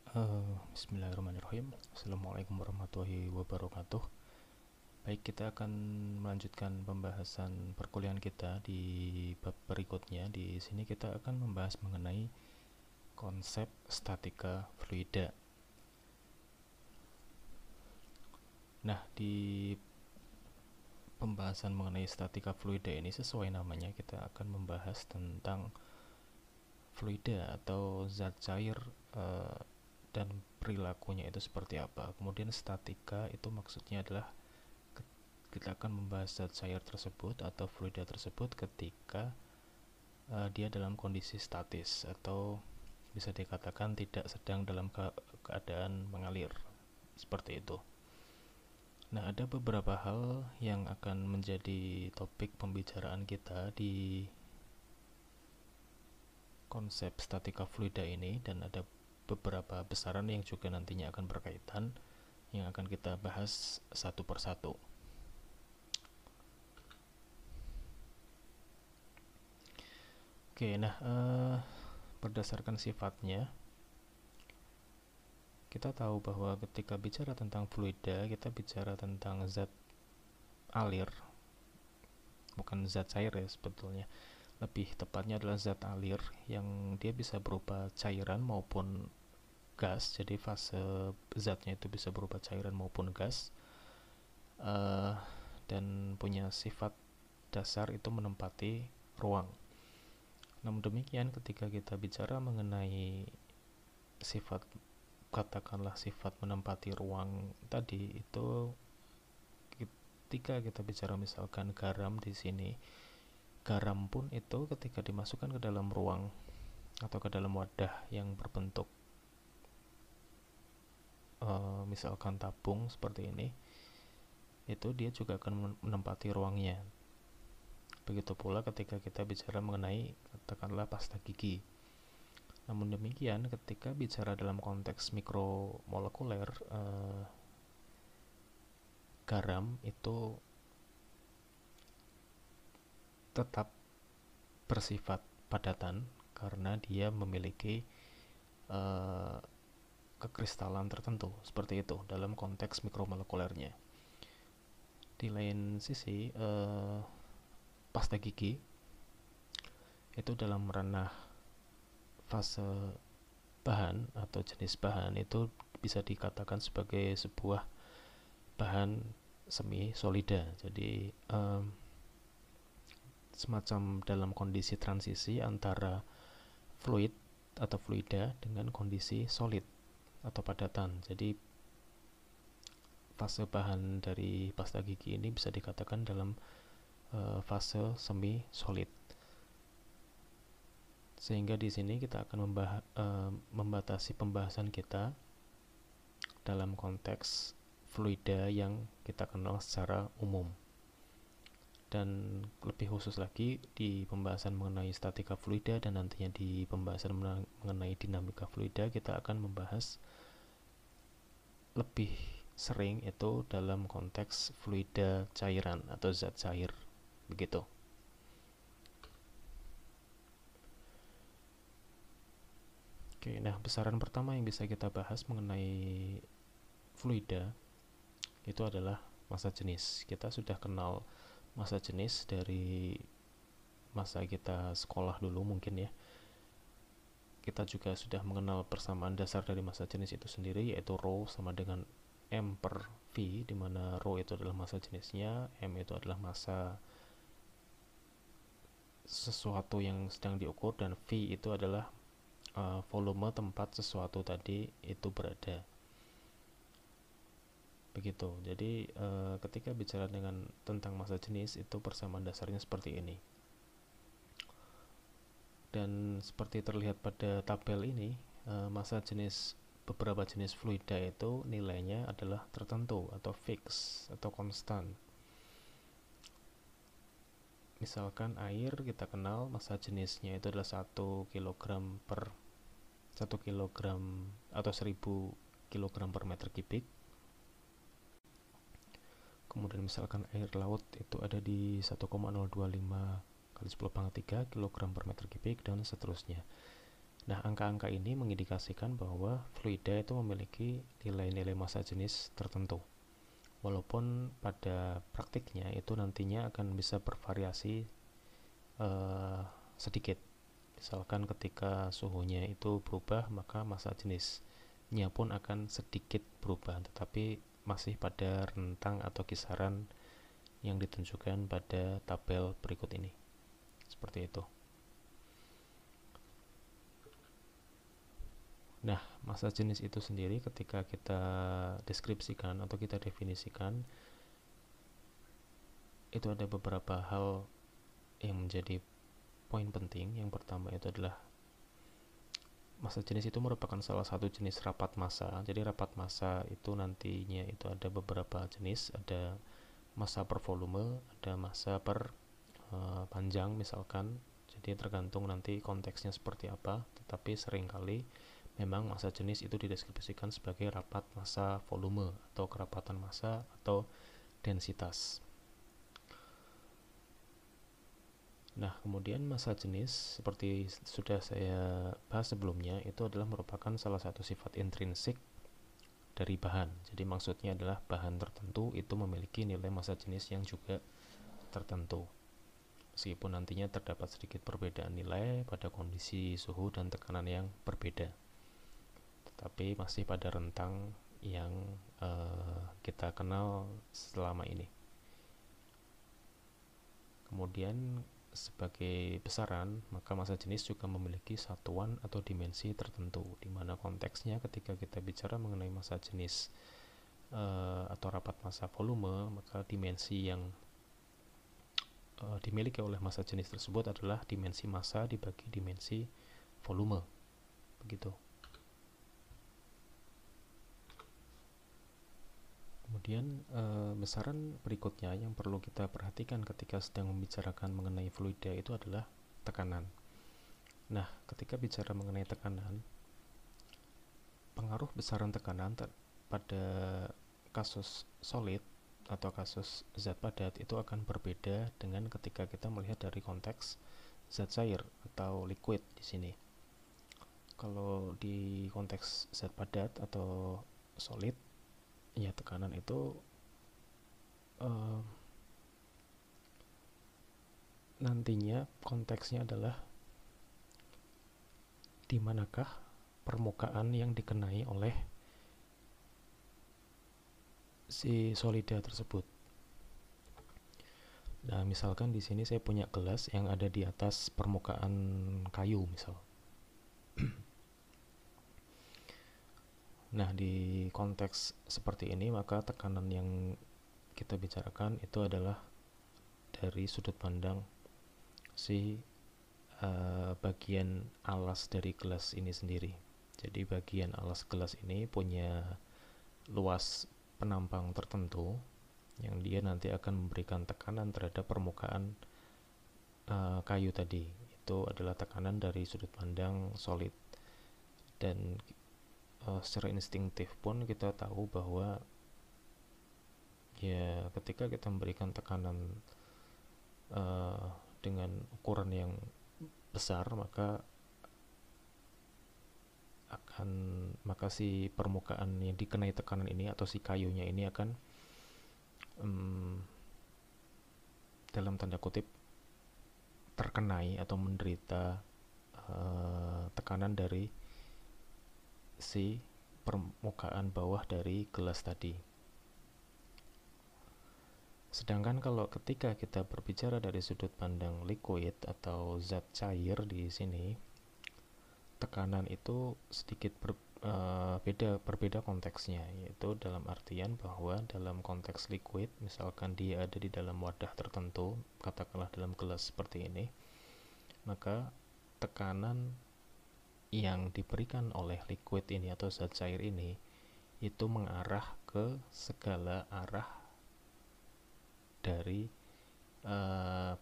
Bismillahirrahmanirrahim. Assalamualaikum warahmatullahi wabarakatuh. Baik, kita akan melanjutkan pembahasan perkuliahan kita di bab berikutnya. Di sini kita akan membahas mengenai konsep statika fluida. Nah, di pembahasan mengenai statika fluida ini, sesuai namanya, kita akan membahas tentang fluida atau zat cair dan perilakunya itu seperti apa. Kemudian statika itu maksudnya adalah kita akan membahas zat cair tersebut atau fluida tersebut ketika dia dalam kondisi statis atau bisa dikatakan tidak sedang dalam keadaan mengalir, seperti itu. Nah, ada beberapa hal yang akan menjadi topik pembicaraan kita di konsep statika fluida ini, dan ada beberapa besaran yang juga nantinya akan berkaitan yang akan kita bahas satu persatu. Oke, nah berdasarkan sifatnya, kita tahu bahwa ketika bicara tentang fluida, kita bicara tentang zat alir, bukan zat cair ya sebetulnya. Lebih tepatnya adalah zat alir yang dia bisa berupa cairan maupun gas. Jadi fase zatnya itu bisa berupa cairan maupun gas, dan punya sifat dasar itu menempati ruang. Namun demikian, ketika kita bicara mengenai sifat, katakanlah sifat menempati ruang tadi, itu ketika kita bicara misalkan garam di sini, garam pun itu ketika dimasukkan ke dalam ruang atau ke dalam wadah yang berbentuk misalkan tabung seperti ini, itu dia juga akan menempati ruangnya. Begitu pula ketika kita bicara mengenai katakanlah pasta gigi. Namun demikian, ketika bicara dalam konteks mikromolekuler, garam itu tetap bersifat padatan karena dia memiliki kekristalan tertentu, seperti itu dalam konteks mikromolekulernya. Di lain sisi, pasta gigi itu dalam ranah fase bahan atau jenis bahan itu bisa dikatakan sebagai sebuah bahan semi solida. Jadi semacam dalam kondisi transisi antara fluid atau fluida dengan kondisi solid atau padatan. Jadi fase bahan dari pasta gigi ini bisa dikatakan dalam fase semi solid. Sehingga di sini kita akan membatasi pembahasan kita dalam konteks fluida yang kita kenal secara umum. Dan lebih khusus lagi di pembahasan mengenai statika fluida dan nantinya di pembahasan mengenai dinamika fluida, kita akan membahas lebih sering itu dalam konteks fluida cairan atau zat cair, begitu. Oke, nah besaran pertama yang bisa kita bahas mengenai fluida itu adalah massa jenis. Kita sudah kenal massa jenis dari masa kita sekolah dulu mungkin ya. Kita juga sudah mengenal persamaan dasar dari massa jenis itu sendiri, yaitu Rho sama dengan M per V, di mana Rho itu adalah massa jenisnya, M itu adalah massa sesuatu yang sedang diukur, dan V itu adalah volume tempat sesuatu tadi itu berada. Begitu. Jadi ketika bicara tentang massa jenis, itu persamaan dasarnya seperti ini. Dan seperti terlihat pada tabel ini, massa jenis beberapa jenis fluida itu nilainya adalah tertentu atau fix atau konstan. Misalkan air, kita kenal massa jenisnya itu adalah 1 kg per 1 kg atau 1000 kg per meter kubik. Kemudian misalkan air laut itu ada di 1,025 kali 10 pangkat 3 kg per meter kubik, dan seterusnya. Nah, angka-angka ini mengindikasikan bahwa fluida itu memiliki nilai-nilai massa jenis tertentu. Walaupun pada praktiknya itu nantinya akan bisa bervariasi sedikit. Misalkan ketika suhunya itu berubah, maka massa jenisnya pun akan sedikit berubah, tetapi masih pada rentang atau kisaran yang ditunjukkan pada tabel berikut ini. Seperti itu. Nah, massa jenis itu sendiri ketika kita deskripsikan atau kita definisikan, itu ada beberapa hal yang menjadi poin penting. Yang pertama itu adalah massa jenis itu merupakan salah satu jenis rapat massa. Jadi rapat massa itu nantinya itu ada beberapa jenis, ada massa per volume, ada massa per panjang misalkan. Jadi tergantung nanti konteksnya seperti apa, tetapi seringkali memang massa jenis itu dideskripsikan sebagai rapat massa volume atau kerapatan massa atau densitas. Nah, kemudian massa jenis seperti sudah saya bahas sebelumnya itu adalah merupakan salah satu sifat intrinsik dari bahan. Jadi maksudnya adalah bahan tertentu itu memiliki nilai massa jenis yang juga tertentu. Meskipun nantinya terdapat sedikit perbedaan nilai pada kondisi suhu dan tekanan yang berbeda, tetapi masih pada rentang yang kita kenal selama ini. Kemudian sebagai besaran, maka massa jenis juga memiliki satuan atau dimensi tertentu, di mana konteksnya ketika kita bicara mengenai massa jenis atau rapat massa volume, maka dimensi yang dimiliki oleh massa jenis tersebut adalah dimensi massa dibagi dimensi volume, begitu. Kemudian besaran berikutnya yang perlu kita perhatikan ketika sedang membicarakan mengenai fluida itu adalah tekanan. Nah, ketika bicara mengenai tekanan, pengaruh besaran tekanan pada kasus solid atau kasus zat padat itu akan berbeda dengan ketika kita melihat dari konteks zat cair atau liquid di sini. Kalau di konteks zat padat atau solid, ya tekanan itu nantinya konteksnya adalah di manakah permukaan yang dikenai oleh si solida tersebut. Nah, misalkan di sini saya punya gelas yang ada di atas permukaan kayu, misal. Nah, di konteks seperti ini, maka tekanan yang kita bicarakan itu adalah dari sudut pandang si bagian alas dari gelas ini sendiri. Jadi bagian alas gelas ini punya luas penampang tertentu yang dia nanti akan memberikan tekanan terhadap permukaan kayu tadi. Itu adalah tekanan dari sudut pandang solid. Dan secara instinktif pun kita tahu bahwa ya ketika kita memberikan tekanan dengan ukuran yang besar, maka si permukaan yang dikenai tekanan ini atau si kayunya ini akan dalam tanda kutip terkenai atau menderita tekanan dari si permukaan bawah dari gelas tadi. Sedangkan kalau ketika kita berbicara dari sudut pandang liquid atau zat cair di sini, tekanan itu sedikit berbeda konteksnya, yaitu dalam artian bahwa dalam konteks liquid, misalkan dia ada di dalam wadah tertentu, katakanlah dalam gelas seperti ini, maka tekanan yang diberikan oleh liquid ini atau zat cair ini itu mengarah ke segala arah dari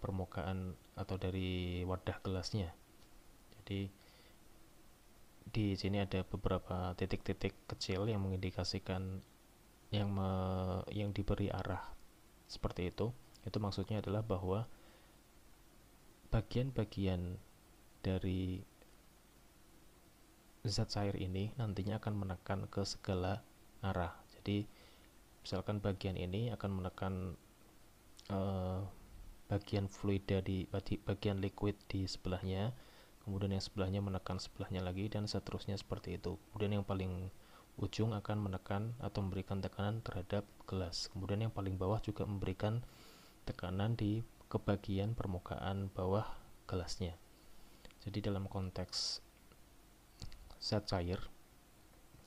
permukaan atau dari wadah gelasnya. Jadi di sini ada beberapa titik-titik kecil yang mengindikasikan yang diberi arah seperti itu. Itu maksudnya adalah bahwa bagian-bagian dari zat cair ini nantinya akan menekan ke segala arah. Jadi misalkan bagian ini akan menekan bagian fluida di bagian liquid di sebelahnya, kemudian yang sebelahnya menekan sebelahnya lagi, dan seterusnya seperti itu. Kemudian yang paling ujung akan menekan atau memberikan tekanan terhadap gelas. Kemudian yang paling bawah juga memberikan tekanan di ke bagian permukaan bawah gelasnya. Jadi dalam konteks zat cair,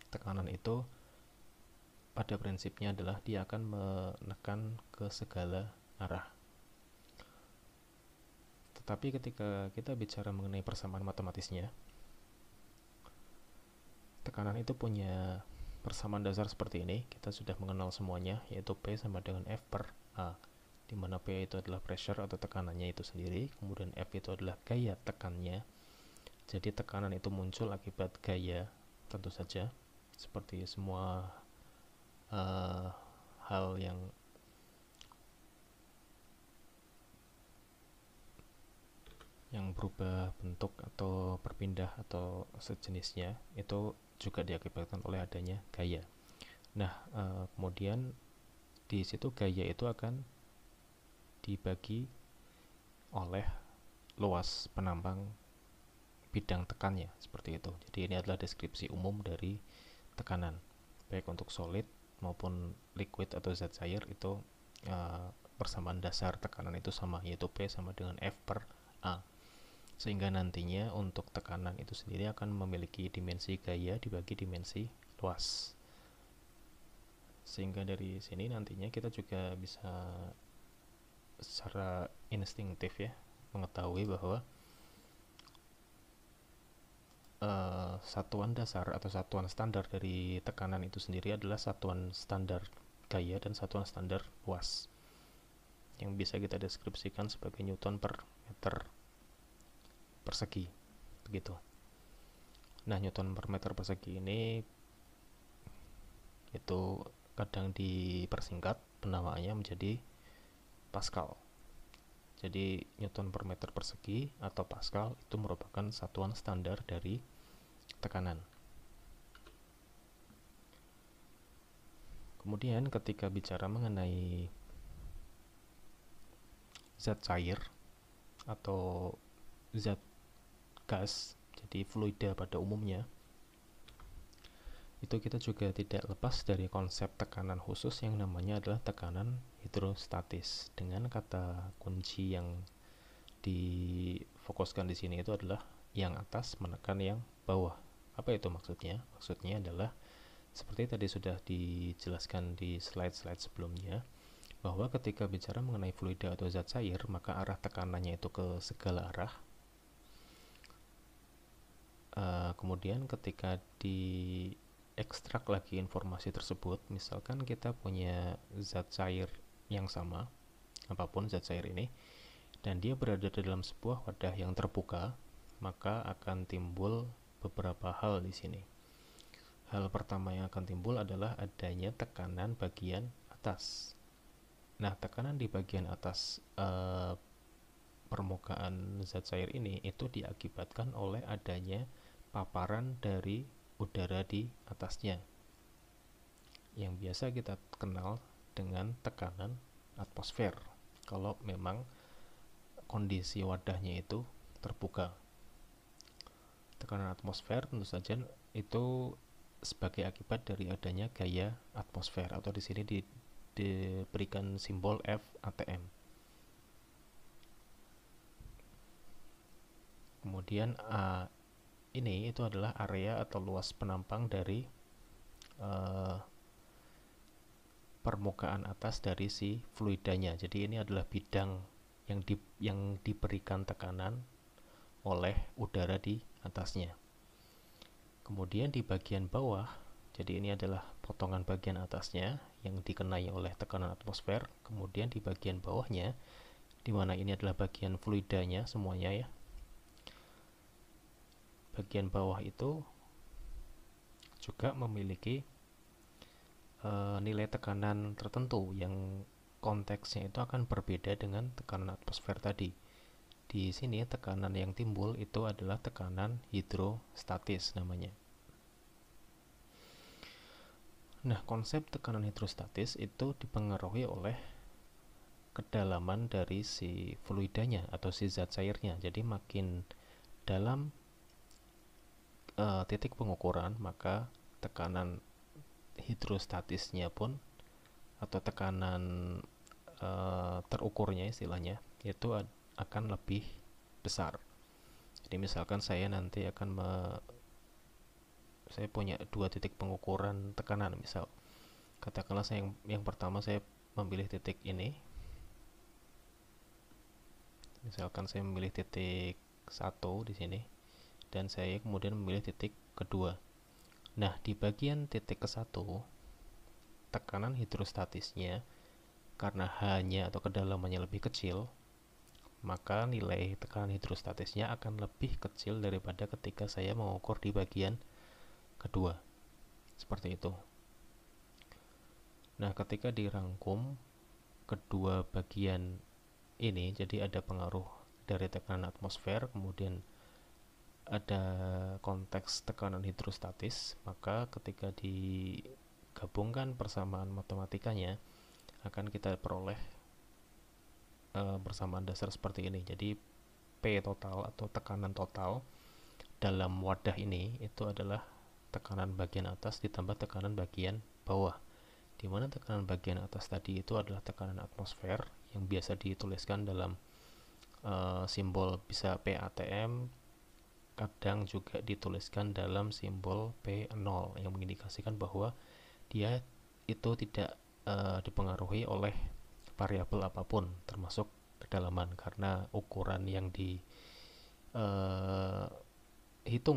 tekanan itu pada prinsipnya adalah dia akan menekan ke segala arah. Tetapi ketika kita bicara mengenai persamaan matematisnya, tekanan itu punya persamaan dasar seperti ini. Kita sudah mengenal semuanya, yaitu P sama dengan F per A, di mana P itu adalah pressure atau tekanannya itu sendiri, kemudian F itu adalah gaya tekannya. Jadi tekanan itu muncul akibat gaya, tentu saja, seperti semua hal yang berubah bentuk atau berpindah atau sejenisnya itu juga diakibatkan oleh adanya gaya. Nah, kemudian di situ gaya itu akan dibagi oleh luas penampang bidang tekannya, seperti itu. Jadi ini adalah deskripsi umum dari tekanan, baik untuk solid maupun liquid atau zat cair. Itu persamaan dasar tekanan itu sama, yaitu P sama dengan F per A, sehingga nantinya untuk tekanan itu sendiri akan memiliki dimensi gaya dibagi dimensi luas. Sehingga dari sini nantinya kita juga bisa secara instingtif ya mengetahui bahwa satuan dasar atau satuan standar dari tekanan itu sendiri adalah satuan standar gaya dan satuan standar luas, yang bisa kita deskripsikan sebagai Newton per meter persegi, begitu. Nah, Newton per meter persegi ini itu kadang dipersingkat penamaannya menjadi Pascal. Jadi Newton per meter persegi atau Pascal itu merupakan satuan standar dari tekanan. Kemudian ketika bicara mengenai zat cair atau zat gas, jadi fluida pada umumnya, itu kita juga tidak lepas dari konsep tekanan khusus yang namanya adalah tekanan hidrostatis. Dengan kata kunci yang difokuskan di sini itu adalah yang atas menekan yang bawah. Apa itu maksudnya? Maksudnya adalah seperti tadi sudah dijelaskan di slide-slide sebelumnya, bahwa ketika bicara mengenai fluida atau zat cair, maka arah tekanannya itu ke segala arah. Kemudian ketika ekstrak lagi informasi tersebut, misalkan kita punya zat cair yang sama, apapun zat cair ini, dan dia berada dalam sebuah wadah yang terbuka, maka akan timbul beberapa hal di sini. Hal pertama yang akan timbul adalah adanya tekanan bagian atas. Nah, tekanan di bagian atas permukaan zat cair ini itu diakibatkan oleh adanya paparan dari udara di atasnya, yang biasa kita kenal dengan tekanan atmosfer kalau memang kondisi wadahnya itu terbuka. Tekanan atmosfer tentu saja itu sebagai akibat dari adanya gaya atmosfer, atau di sini diberikan simbol F ATM. Kemudian ini itu adalah area atau luas penampang dari permukaan atas dari si fluidanya. Jadi ini adalah bidang yang diberikan tekanan oleh udara di atasnya. Kemudian di bagian bawah, jadi ini adalah potongan bagian atasnya yang dikenai oleh tekanan atmosfer. Kemudian di bagian bawahnya, di mana ini adalah bagian fluidanya semuanya ya, bagian bawah itu juga memiliki nilai tekanan tertentu yang konteksnya itu akan berbeda dengan tekanan atmosfer tadi. Di sini tekanan yang timbul itu adalah tekanan hidrostatis namanya. Nah, konsep tekanan hidrostatis itu dipengaruhi oleh kedalaman dari si fluidanya atau si zat cairnya. Jadi makin dalam titik pengukuran, maka tekanan hidrostatisnya pun atau tekanan terukurnya istilahnya itu akan lebih besar. Jadi misalkan saya nanti akan saya punya dua titik pengukuran tekanan, misal katakanlah saya yang pertama saya memilih titik ini, misalkan saya memilih titik 1 di sini dan saya kemudian memilih titik kedua. Nah, di bagian titik ke-1 tekanan hidrostatisnya karena hanya atau kedalamannya lebih kecil, maka nilai tekanan hidrostatisnya akan lebih kecil daripada ketika saya mengukur di bagian kedua. Seperti itu. Nah, ketika dirangkum kedua bagian ini, jadi ada pengaruh dari tekanan atmosfer, kemudian ada konteks tekanan hidrostatis, maka ketika digabungkan persamaan matematikanya akan kita peroleh persamaan dasar seperti ini. Jadi P total atau tekanan total dalam wadah ini itu adalah tekanan bagian atas ditambah tekanan bagian bawah, di mana tekanan bagian atas tadi itu adalah tekanan atmosfer yang biasa dituliskan dalam simbol bisa PATM, kadang juga dituliskan dalam simbol P0 yang mengindikasikan bahwa dia itu tidak dipengaruhi oleh variabel apapun termasuk kedalaman, karena ukuran yang dihitung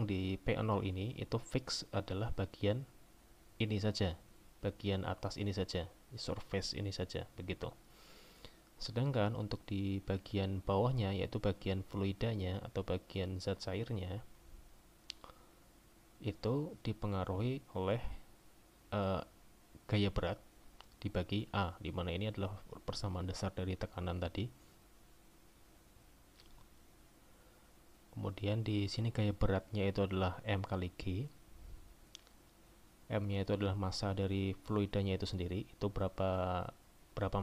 di P0 ini itu fix adalah bagian ini saja, bagian atas ini saja, surface ini saja, begitu. Sedangkan untuk di bagian bawahnya, yaitu bagian fluidanya atau bagian zat cairnya, itu dipengaruhi oleh gaya berat dibagi A, di mana ini adalah persamaan dasar dari tekanan tadi. Kemudian di sini gaya beratnya itu adalah M kali G. M-nya itu adalah massa dari fluidanya itu sendiri, itu berapa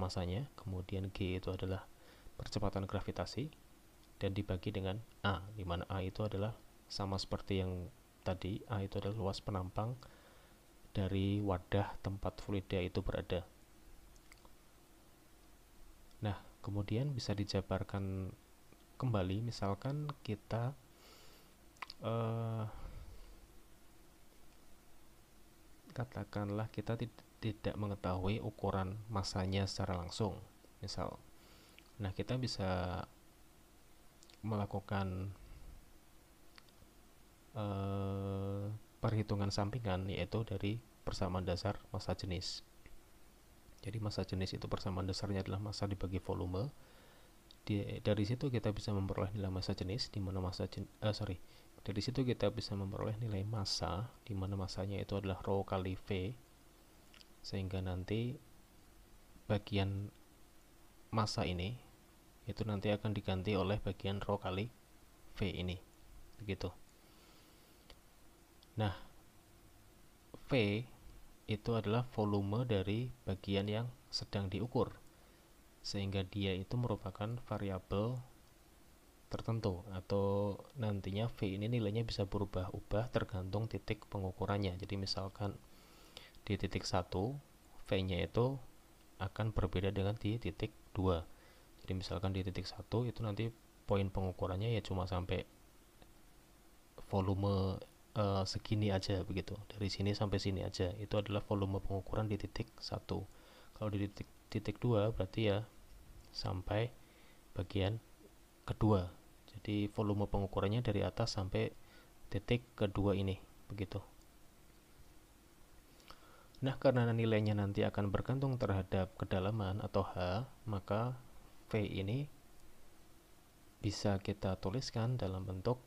masanya. Kemudian G itu adalah percepatan gravitasi dan dibagi dengan A, di mana A itu adalah sama seperti yang tadi, A itu adalah luas penampang dari wadah tempat fluida itu berada. Nah, kemudian bisa dijabarkan kembali, misalkan kita katakanlah kita tidak mengetahui ukuran massanya secara langsung, misal. Nah, kita bisa melakukan perhitungan sampingan, yaitu dari persamaan dasar massa jenis. Jadi massa jenis itu persamaan dasarnya adalah massa dibagi volume. Dari situ kita bisa memperoleh nilai massa jenis, di mana dari situ kita bisa memperoleh nilai massa, di mana massanya itu adalah rho kali V, sehingga nanti bagian massa ini itu nanti akan diganti oleh bagian rho kali V ini, begitu. Nah, V itu adalah volume dari bagian yang sedang diukur, sehingga dia itu merupakan variabel tertentu, atau nantinya V ini nilainya bisa berubah-ubah tergantung titik pengukurannya. Jadi misalkan di titik 1 V-nya itu akan berbeda dengan di titik 2. Jadi misalkan di titik 1 itu nanti poin pengukurannya ya cuma sampai volume segini aja, begitu, dari sini sampai sini aja, itu adalah volume pengukuran di titik 1. Kalau di titik 2 berarti ya sampai bagian kedua, jadi volume pengukurannya dari atas sampai titik kedua ini, begitu. Nah, karena nilainya nanti akan bergantung terhadap kedalaman atau H, maka V ini bisa kita tuliskan dalam bentuk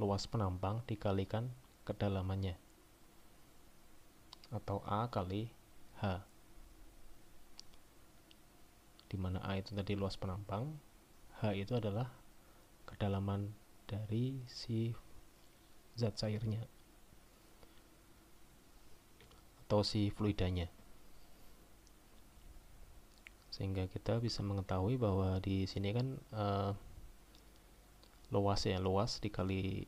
luas penampang dikalikan kedalamannya, atau A kali H, di mana A itu tadi luas penampang, H itu adalah kedalaman dari si zat cairnya atau si fluidanya, sehingga kita bisa mengetahui bahwa di sini kan luas dikali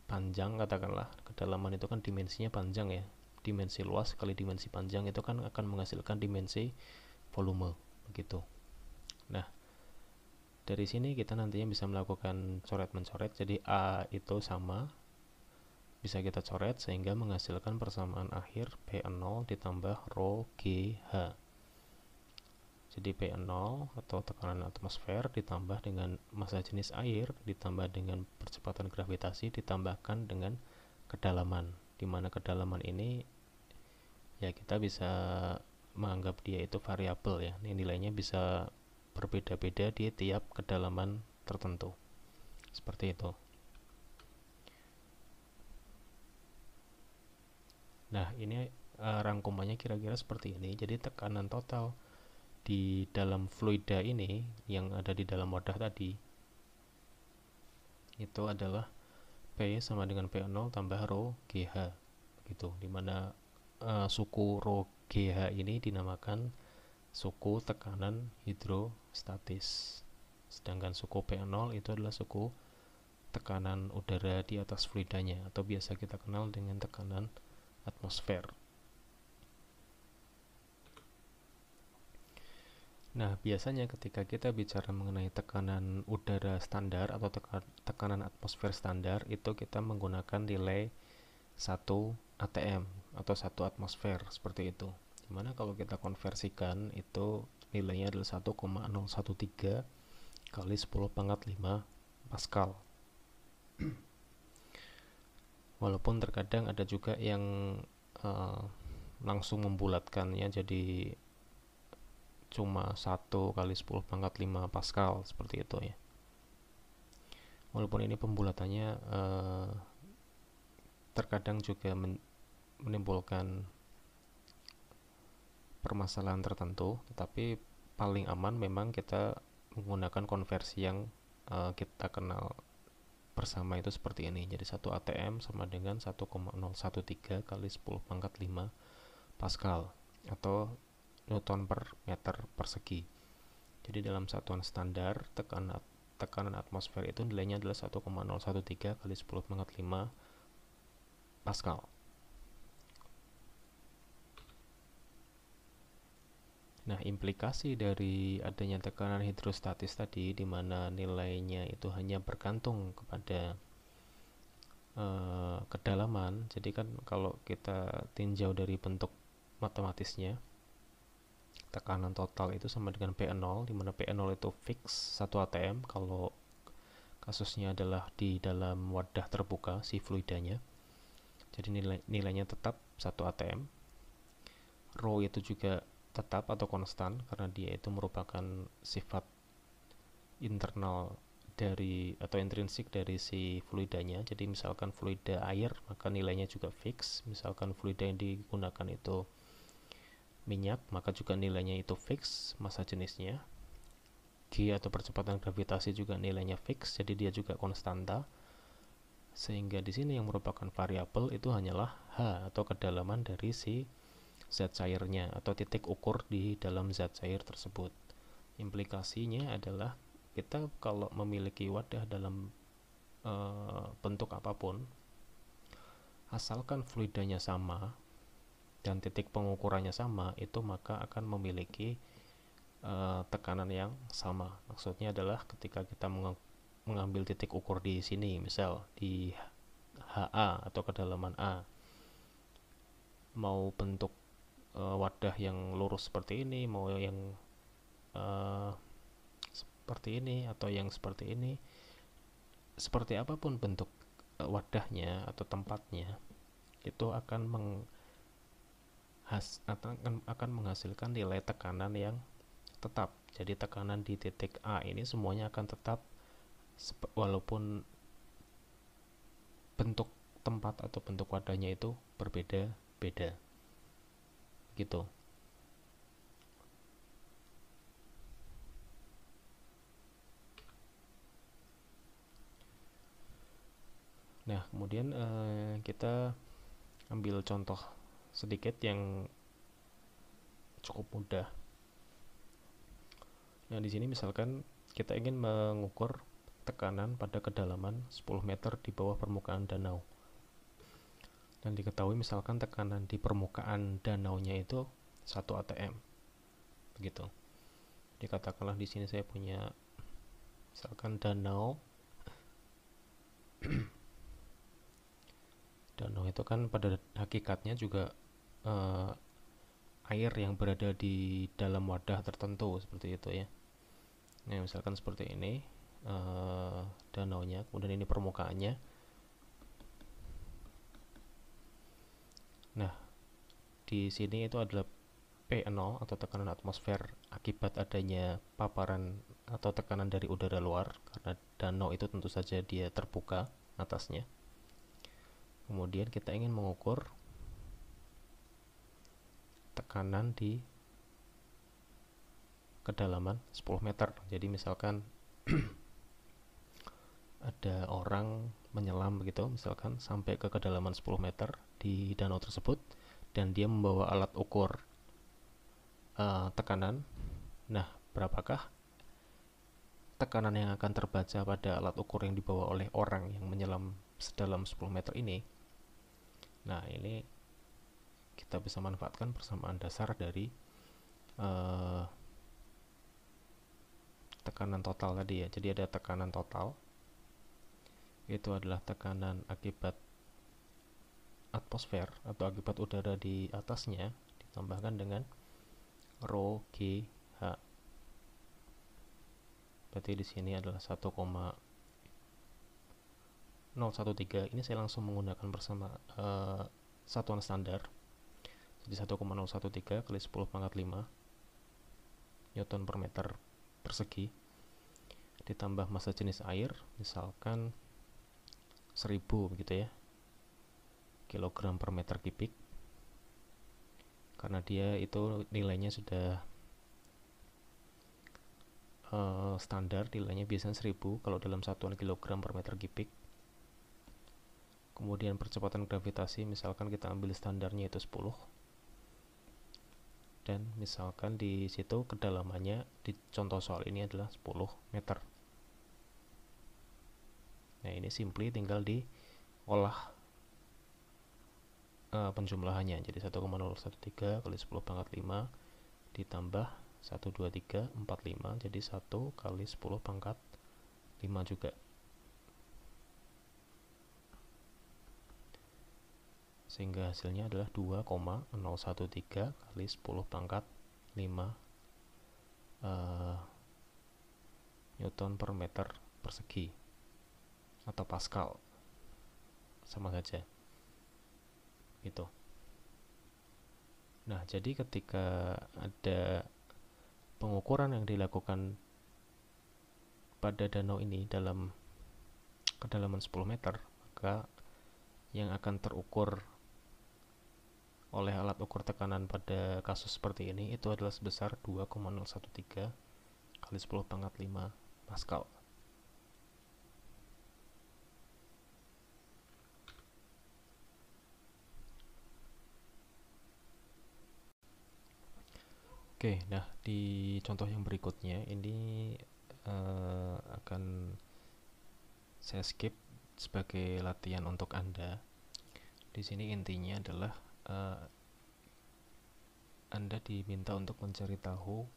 panjang, katakanlah kedalaman itu kan dimensinya panjang ya, dimensi luas kali dimensi panjang itu kan akan menghasilkan dimensi volume begitu. Nah, dari sini kita nantinya bisa melakukan coret mencoret, jadi A itu sama bisa kita coret sehingga menghasilkan persamaan akhir P0 ditambah rho GH. Jadi P0 atau tekanan atmosfer ditambah dengan massa jenis air ditambah dengan percepatan gravitasi ditambahkan dengan kedalaman, di mana kedalaman ini ya kita bisa menganggap dia itu variabel ya, ini nilainya bisa berbeda-beda di tiap kedalaman tertentu, seperti itu. Nah, ini rangkumannya kira-kira seperti ini. Jadi tekanan total di dalam fluida ini yang ada di dalam wadah tadi itu adalah P sama dengan P0 tambah rho GH gitu, dimana suku rho GH ini dinamakan suku tekanan hidrostatis, sedangkan suku P0 itu adalah suku tekanan udara di atas fluidanya atau biasa kita kenal dengan tekanan atmosfer. Nah, biasanya ketika kita bicara mengenai tekanan udara standar atau tekanan atmosfer standar, itu kita menggunakan nilai 1 atm atau 1 atmosfer, seperti itu. Dimana kalau kita konversikan itu nilainya adalah 1,013 kali 10 pangkat 5 Pascal. Walaupun terkadang ada juga yang langsung membulatkannya jadi cuma 1 kali 10 pangkat 5 Pascal, seperti itu ya. Walaupun ini pembulatannya terkadang juga menimbulkan permasalahan tertentu, tetapi paling aman memang kita menggunakan konversi yang kita kenal bersama itu seperti ini. Jadi 1 atm sama dengan 1,013 kali 10 pangkat 5 Pascal atau Newton per meter persegi. Jadi dalam satuan standar tekanan atmosfer itu nilainya adalah 1,013 kali 10 pangkat 5 Pascal. Nah, implikasi dari adanya tekanan hidrostatis tadi, di mana nilainya itu hanya bergantung kepada kedalaman. Jadi kan kalau kita tinjau dari bentuk matematisnya, tekanan total itu sama dengan P0, di mana P0 itu fix 1 atm kalau kasusnya adalah di dalam wadah terbuka si fluidanya. Jadi nilainya tetap 1 atm. Rho itu juga tetap atau konstan karena dia itu merupakan sifat internal dari atau intrinsik dari si fluidanya. Jadi misalkan fluida air maka nilainya juga fix, misalkan fluida yang digunakan itu minyak maka juga nilainya itu fix, massa jenisnya. G atau percepatan gravitasi juga nilainya fix, jadi dia juga konstanta. Sehingga di sini yang merupakan variabel itu hanyalah H atau kedalaman dari si zat cairnya atau titik ukur di dalam zat cair tersebut. Implikasinya adalah kita kalau memiliki wadah dalam bentuk apapun, asalkan fluidanya sama dan titik pengukurannya sama, itu maka akan memiliki tekanan yang sama. Maksudnya adalah ketika kita mengambil titik ukur di sini, misal di HA atau kedalaman A, mau bentuk wadah yang lurus seperti ini, mau yang seperti ini atau yang seperti ini, seperti apapun bentuk wadahnya atau tempatnya, itu akan menghasilkan nilai tekanan yang tetap. Jadi tekanan di titik A ini semuanya akan tetap walaupun bentuk tempat atau bentuk wadahnya itu berbeda-beda gitu. Nah, kemudian kita ambil contoh sedikit yang cukup mudah. Nah, di sini misalkan kita ingin mengukur tekanan pada kedalaman 10 meter di bawah permukaan danau. Dan diketahui misalkan tekanan di permukaan danaunya itu 1 atm. Begitu. Dikatakanlah di sini saya punya misalkan danau. Danau itu kan pada hakikatnya juga air yang berada di dalam wadah tertentu seperti itu ya. Nah, misalkan seperti ini danaunya, kemudian ini permukaannya. Nah, di sini itu adalah P0 atau tekanan atmosfer akibat adanya paparan atau tekanan dari udara luar, karena danau itu tentu saja dia terbuka atasnya. Kemudian kita ingin mengukur tekanan di kedalaman 10 meter. Jadi misalkan ada orang menyelam begitu, misalkan sampai ke kedalaman 10 meter di danau tersebut, dan dia membawa alat ukur tekanan. Nah, berapakah tekanan yang akan terbaca pada alat ukur yang dibawa oleh orang yang menyelam sedalam 10 meter ini? Nah, ini kita bisa manfaatkan persamaan dasar dari tekanan total tadi ya. Jadi ada tekanan total, itu adalah tekanan akibat atmosfer atau akibat udara di atasnya ditambahkan dengan rho G H. Berarti di sini adalah 1,013. Ini saya langsung menggunakan bersama satuan standar. Jadi 1,013 kali 10 pangkat 5 Newton per meter persegi ditambah massa jenis air misalkan 1000 begitu ya, kilogram per meter kubik, karena dia itu nilainya sudah standar, nilainya biasanya 1000 kalau dalam satuan kilogram per meter kubik. Kemudian percepatan gravitasi misalkan kita ambil standarnya itu 10, dan misalkan di situ kedalamannya di contoh soal ini adalah 10 meter. Nah, ini simply tinggal diolah penjumlahannya. Jadi 1,013 kali 10 pangkat 5 ditambah 12345, jadi 1 kali 10 pangkat 5 juga. Sehingga hasilnya adalah 2,013 kali 10 pangkat 5 Newton per meter persegi atau Pascal, sama saja gitu. Nah, jadi ketika ada pengukuran yang dilakukan pada danau ini dalam kedalaman 10 meter, maka yang akan terukur oleh alat ukur tekanan pada kasus seperti ini itu adalah sebesar 2,013 kali 10 pangkat 5 Pascal. Oke, nah di contoh yang berikutnya ini akan saya skip sebagai latihan untuk Anda. Di sini intinya adalah Anda diminta untuk mencari tahu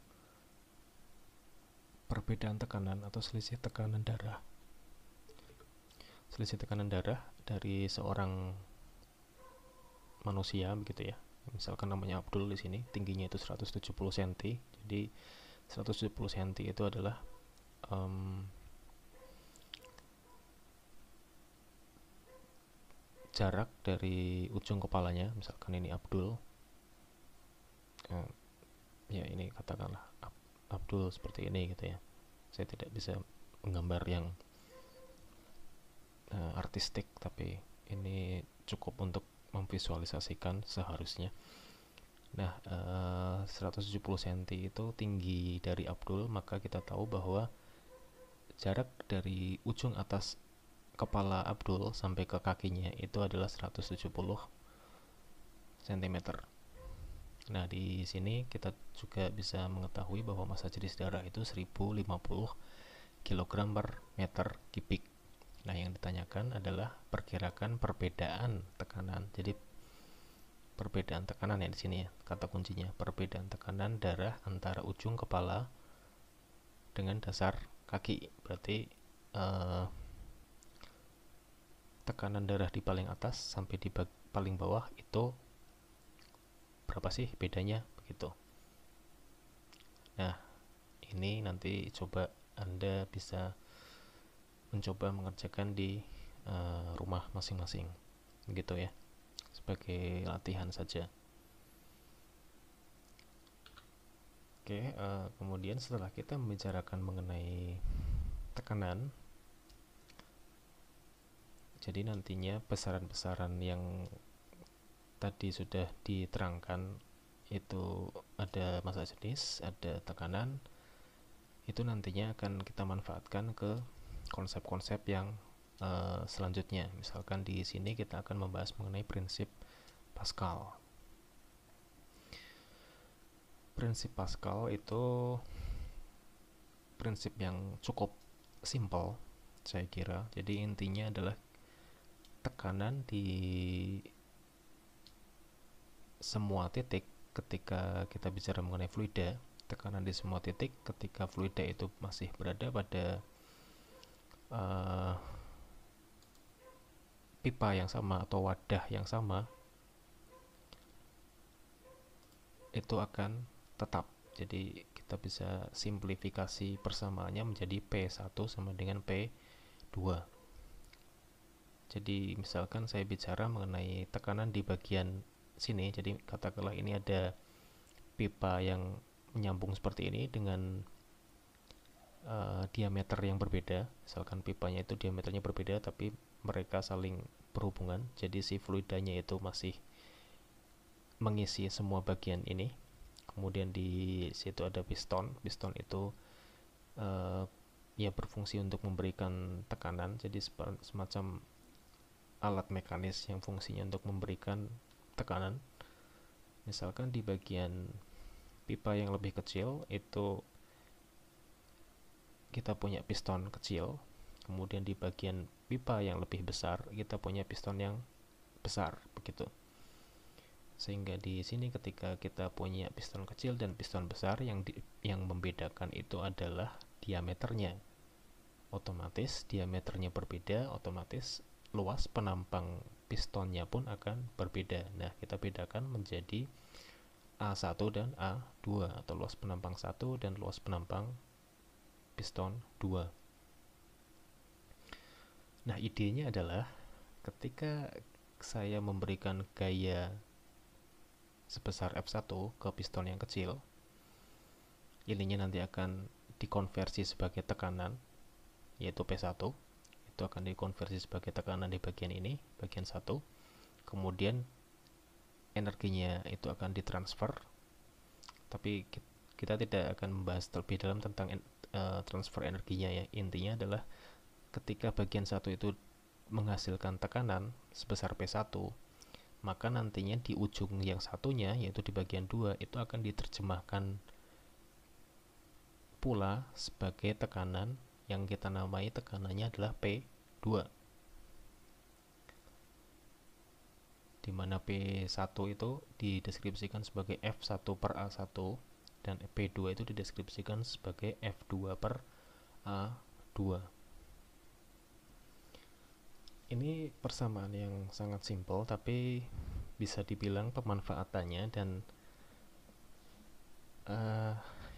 perbedaan tekanan atau selisih tekanan darah. Selisih tekanan darah dari seorang manusia begitu ya. Misalkan namanya Abdul di sini, tingginya itu 170 cm. Jadi 170 cm itu adalah jarak dari ujung kepalanya. Misalkan ini Abdul, ya ini katakanlah Abdul seperti ini gitu ya. Saya tidak bisa menggambar yang artistik, tapi ini cukup untuk memvisualisasikan seharusnya. Nah, 170 cm itu tinggi dari Abdul, maka kita tahu bahwa jarak dari ujung atas kepala Abdul sampai ke kakinya itu adalah 170 cm. Nah, di sini kita juga bisa mengetahui bahwa massa jenis darah itu 1050 kg per meter kubik. Nah, yang ditanyakan adalah perkirakan perbedaan tekanan. Jadi perbedaan tekanan ya di sini ya, kata kuncinya perbedaan tekanan darah antara ujung kepala dengan dasar kaki. Berarti tekanan darah di paling atas sampai di paling bawah itu berapa sih bedanya begitu. Nah, ini nanti coba Anda bisa mencoba mengerjakan di rumah masing-masing gitu ya, sebagai latihan saja. Oke, kemudian setelah kita membicarakan mengenai tekanan, jadi nantinya besaran-besaran yang tadi sudah diterangkan itu ada massa jenis, ada tekanan, itu nantinya akan kita manfaatkan ke konsep-konsep yang selanjutnya. Misalkan di sini kita akan membahas mengenai prinsip Pascal. Prinsip Pascal itu prinsip yang cukup simple, saya kira. Jadi intinya adalah tekanan di semua titik ketika kita bicara mengenai fluida, tekanan di semua titik ketika fluida itu masih berada pada pipa yang sama atau wadah yang sama, itu akan tetap. Jadi kita bisa simplifikasi persamaannya menjadi P1 sama dengan P2. Jadi misalkan saya bicara mengenai tekanan di bagian sini, jadi katakanlah ini ada pipa yang menyambung seperti ini dengan diameter yang berbeda. Misalkan pipanya itu diameternya berbeda tapi mereka saling berhubungan, jadi si fluidanya itu masih mengisi semua bagian ini. Kemudian di situ ada piston. Piston itu ya berfungsi untuk memberikan tekanan, jadi semacam alat mekanis yang fungsinya untuk memberikan tekanan. Misalkan di bagian pipa yang lebih kecil itu kita punya piston kecil, kemudian di bagian pipa yang lebih besar kita punya piston yang besar, begitu. Sehingga di sini ketika kita punya piston kecil dan piston besar, yang membedakan itu adalah diameternya. Otomatis diameternya berbeda, otomatis luas penampang pistonnya pun akan berbeda. Nah, kita bedakan menjadi A1 dan A2, atau luas penampang 1 dan luas penampang piston 2. Nah, idenya adalah ketika saya memberikan gaya sebesar F1 ke piston yang kecil, ininya nanti akan dikonversi sebagai tekanan, yaitu P1. Itu akan dikonversi sebagai tekanan di bagian ini, bagian 1. Kemudian energinya itu akan ditransfer, tapi kita tidak akan membahas terlebih dalam tentang transfer energinya ya. Intinya adalah ketika bagian 1 itu menghasilkan tekanan sebesar P1, maka nantinya di ujung yang satunya, yaitu di bagian 2, itu akan diterjemahkan pula sebagai tekanan yang kita namai tekanannya adalah P2, di mana P1 itu dideskripsikan sebagai F1 per A1 dan P2 itu dideskripsikan sebagai F2 per A2. Ini persamaan yang sangat simpel, tapi bisa dibilang pemanfaatannya dan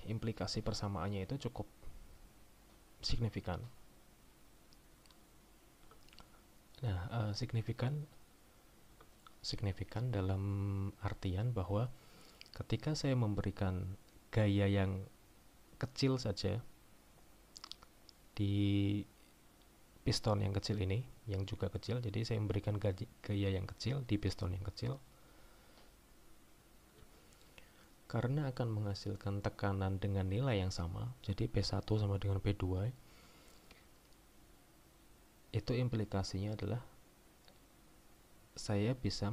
implikasi persamaannya itu cukup signifikan. Nah, signifikan dalam artian bahwa ketika saya memberikan gaya yang kecil saja di piston yang kecil ini, yang juga kecil, jadi saya memberikan gaya yang kecil di piston yang kecil, karena akan menghasilkan tekanan dengan nilai yang sama, jadi P1 sama dengan P2, itu implikasinya adalah saya bisa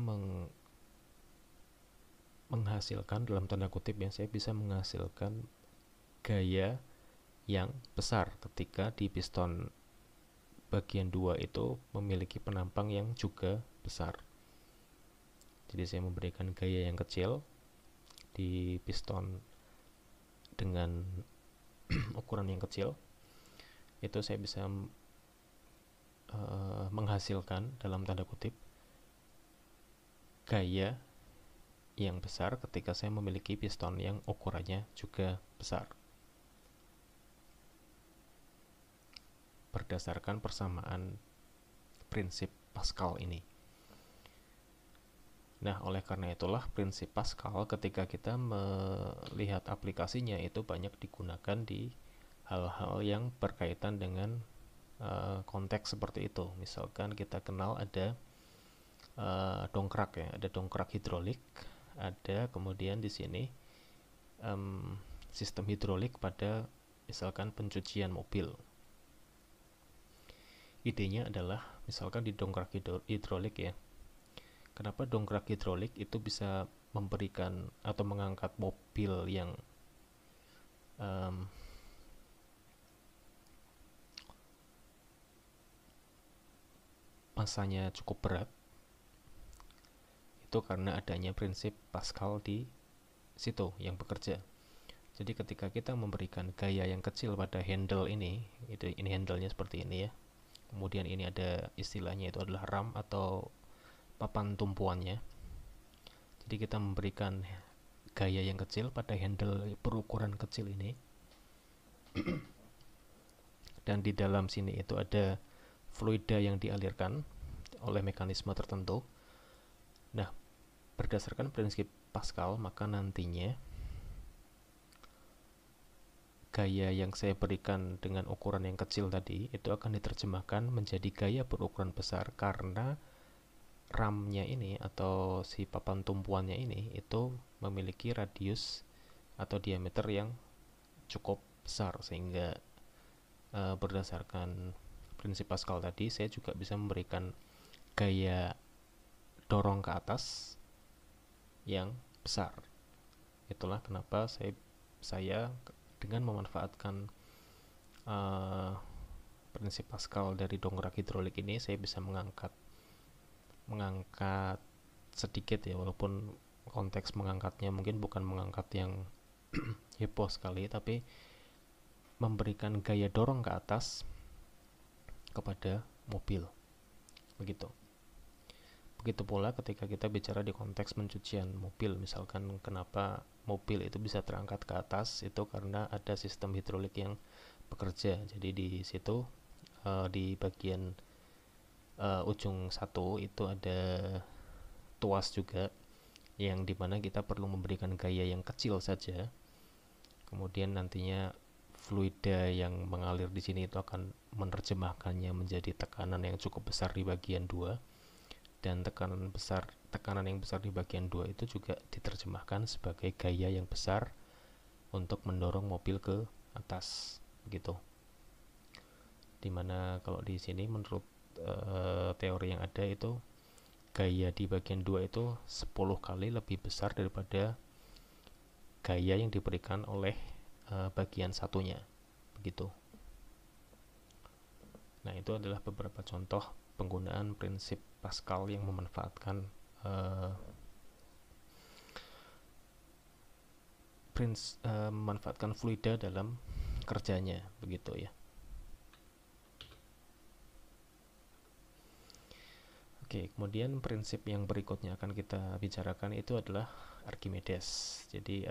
menghasilkan, dalam tanda kutip ya, saya bisa menghasilkan gaya yang besar ketika di piston bagian 2 itu memiliki penampang yang juga besar. Jadi saya memberikan gaya yang kecil di piston dengan ukuran yang kecil, itu saya bisa menghasilkan dalam tanda kutip gaya yang besar ketika saya memiliki piston yang ukurannya juga besar, berdasarkan persamaan prinsip Pascal ini. Nah, oleh karena itulah prinsip Pascal ketika kita melihat aplikasinya itu banyak digunakan di hal-hal yang berkaitan dengan konteks seperti itu. Misalkan kita kenal ada dongkrak ya, ada dongkrak hidrolik, ada kemudian di sini sistem hidrolik pada misalkan pencucian mobil. Idenya adalah misalkan di dongkrak hidrolik ya, kenapa dongkrak hidrolik itu bisa memberikan atau mengangkat mobil yang masanya cukup berat, itu karena adanya prinsip Pascal di situ yang bekerja. Jadi ketika kita memberikan gaya yang kecil pada handle ini handle-nya seperti ini ya, kemudian ini ada istilahnya itu adalah ram atau papan tumpuannya. Jadi kita memberikan gaya yang kecil pada handle berukuran kecil ini, dan di dalam sini itu ada fluida yang dialirkan oleh mekanisme tertentu. Nah, berdasarkan prinsip Pascal, maka nantinya gaya yang saya berikan dengan ukuran yang kecil tadi itu akan diterjemahkan menjadi gaya berukuran besar karena ramnya ini atau si papan tumpuannya ini itu memiliki radius atau diameter yang cukup besar, sehingga berdasarkan prinsip Pascal tadi saya juga bisa memberikan gaya dorong ke atas yang besar. Itulah kenapa saya dengan memanfaatkan prinsip Pascal dari dongkrak hidrolik ini, saya bisa mengangkat sedikit ya, walaupun konteks mengangkatnya mungkin bukan mengangkat yang heboh sekali, tapi memberikan gaya dorong ke atas kepada mobil. Begitu pula ketika kita bicara di konteks pencucian mobil, misalkan kenapa mobil itu bisa terangkat ke atas, itu karena ada sistem hidrolik yang bekerja. Jadi di situ di bagian ujung satu itu ada tuas juga, yang dimana kita perlu memberikan gaya yang kecil saja, kemudian nantinya fluida yang mengalir di sini itu akan menerjemahkannya menjadi tekanan yang cukup besar di bagian 2, dan tekanan yang besar di bagian 2 itu juga diterjemahkan sebagai gaya yang besar untuk mendorong mobil ke atas, begitu. Dimana kalau di sini menurut teori yang ada itu gaya di bagian 2 itu 10 kali lebih besar daripada gaya yang diberikan oleh bagian satunya, begitu. Nah, itu adalah beberapa contoh penggunaan prinsip Pascal yang memanfaatkan memanfaatkan fluida dalam kerjanya, begitu ya. Oke, kemudian prinsip yang berikutnya akan kita bicarakan itu adalah Archimedes. Jadi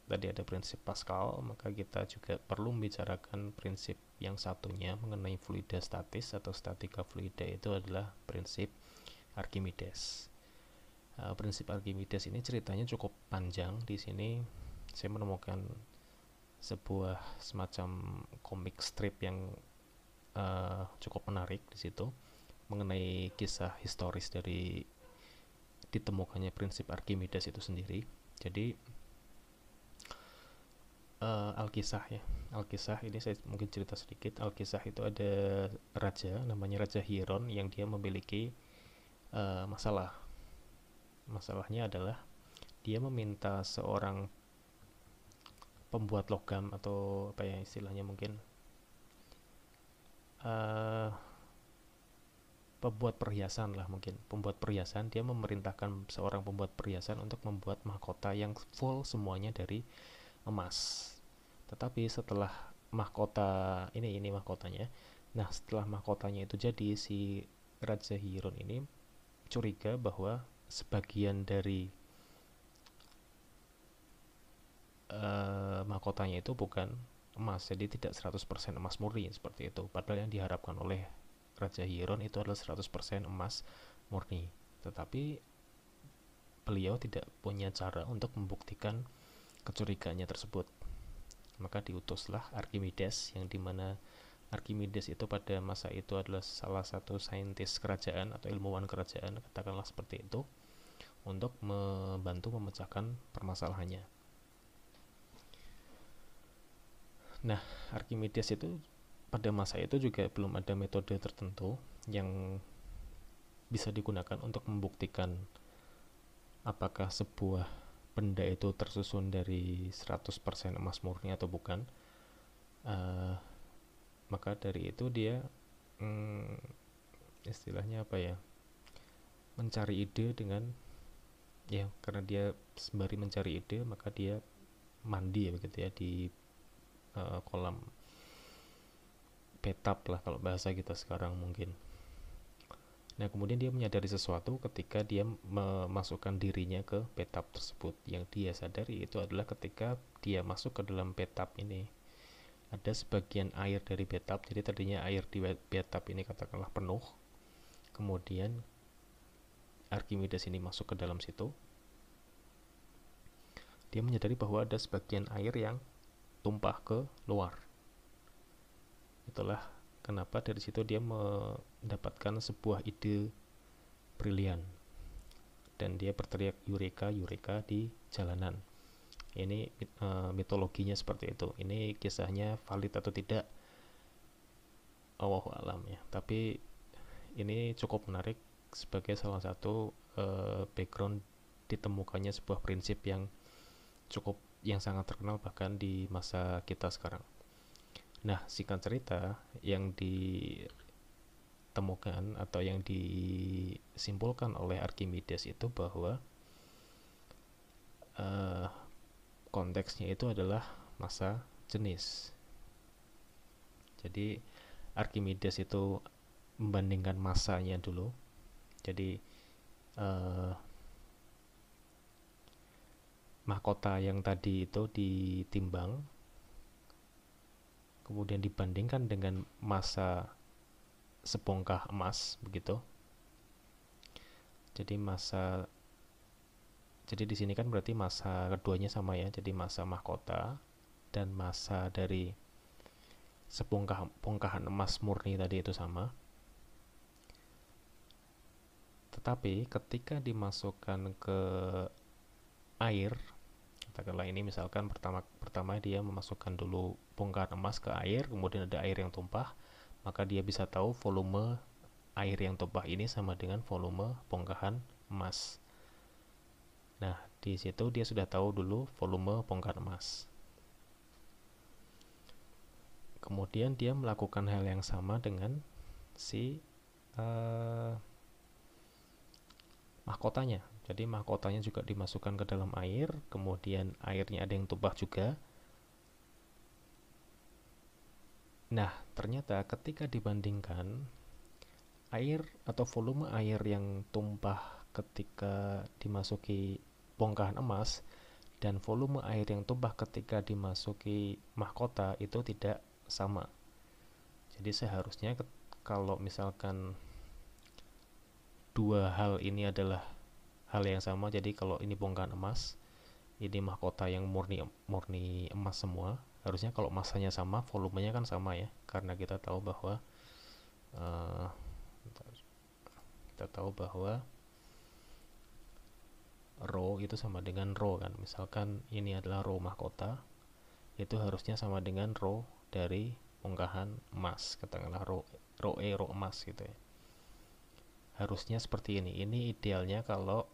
tadi ada prinsip Pascal, maka kita juga perlu membicarakan prinsip yang satunya mengenai fluida statis atau statika fluida, itu adalah prinsip Archimedes. Prinsip Archimedes ini ceritanya cukup panjang. Di sini saya menemukan sebuah semacam komik strip yang cukup menarik di situ mengenai kisah historis dari ditemukannya prinsip Archimedes itu sendiri. Jadi Alkisah ya. Alkisah ini saya mungkin cerita sedikit. Alkisah itu ada raja namanya Raja Hieron yang dia memiliki masalah. Masalahnya adalah dia meminta seorang pembuat logam atau apa ya istilahnya, mungkin uh, pembuat perhiasan lah, mungkin pembuat perhiasan. Dia memerintahkan seorang pembuat perhiasan untuk membuat mahkota yang full semuanya dari emas. Tetapi setelah mahkota ini mahkotanya, nah setelah mahkotanya itu jadi, si Raja Hiron ini curiga bahwa sebagian dari mahkotanya itu bukan emas, jadi tidak 100% emas murni seperti itu. Padahal yang diharapkan oleh Raja Hiron itu adalah 100% emas murni. Tetapi beliau tidak punya cara untuk membuktikan kecurigaannya tersebut. Maka diutuslah Archimedes, yang dimana Archimedes itu pada masa itu adalah salah satu saintis kerajaan atau ilmuwan kerajaan, katakanlah seperti itu, untuk membantu memecahkan permasalahannya. Nah, Archimedes itu pada masa itu juga belum ada metode tertentu yang bisa digunakan untuk membuktikan apakah sebuah benda itu tersusun dari 100% emas murni atau bukan. Maka dari itu dia istilahnya apa ya, mencari ide dengan ya, karena dia sembari mencari ide maka dia mandi ya begitu ya di kolam bathtub lah kalau bahasa kita sekarang mungkin. Nah, kemudian dia menyadari sesuatu ketika dia memasukkan dirinya ke bathtub tersebut. Yang dia sadari itu adalah ketika dia masuk ke dalam bathtub ini, ada sebagian air dari bathtub. Jadi tadinya air di bathtub ini katakanlah penuh. Kemudian Archimedes ini masuk ke dalam situ. Dia menyadari bahwa ada sebagian air yang tumpah ke luar. Itulah kenapa dari situ dia mendapatkan sebuah ide brilian, dan dia berteriak Eureka, Eureka di jalanan. Ini mitologinya seperti itu. Ini kisahnya valid atau tidak, Allahu alam ya. Tapi ini cukup menarik sebagai salah satu background ditemukannya sebuah prinsip yang sangat terkenal bahkan di masa kita sekarang. Nah, singkat cerita, yang ditemukan atau yang disimpulkan oleh Archimedes itu bahwa konteksnya itu adalah massa jenis. Jadi Archimedes itu membandingkan massanya dulu. Jadi mahkota yang tadi itu ditimbang, kemudian dibandingkan dengan massa sebongkah emas begitu. Jadi di sini kan berarti massa keduanya sama ya. Jadi massa mahkota dan massa dari sebongkahan emas murni tadi itu sama. Tetapi ketika dimasukkan ke air, katakanlah ini misalkan pertama dia memasukkan dulu bongkahan emas ke air, kemudian ada air yang tumpah, maka dia bisa tahu volume air yang tumpah ini sama dengan volume bongkahan emas. Nah, di situ dia sudah tahu dulu volume bongkahan emas. Kemudian dia melakukan hal yang sama dengan si mahkotanya. Jadi mahkotanya juga dimasukkan ke dalam air, kemudian airnya ada yang tumpah juga. Nah, ternyata ketika dibandingkan air atau volume air yang tumpah ketika dimasuki bongkahan emas dan volume air yang tumpah ketika dimasuki mahkota itu tidak sama. Jadi seharusnya kalau misalkan dua hal ini adalah hal yang sama, jadi kalau ini bongkahan emas, ini mahkota yang murni emas semua, harusnya kalau massanya sama, volumenya kan sama ya, karena kita tahu bahwa rho itu sama dengan rho kan. Misalkan ini adalah rho mahkota, itu harusnya sama dengan rho dari bongkahan emas, katakanlah rho emas gitu ya. Harusnya seperti ini. Ini idealnya kalau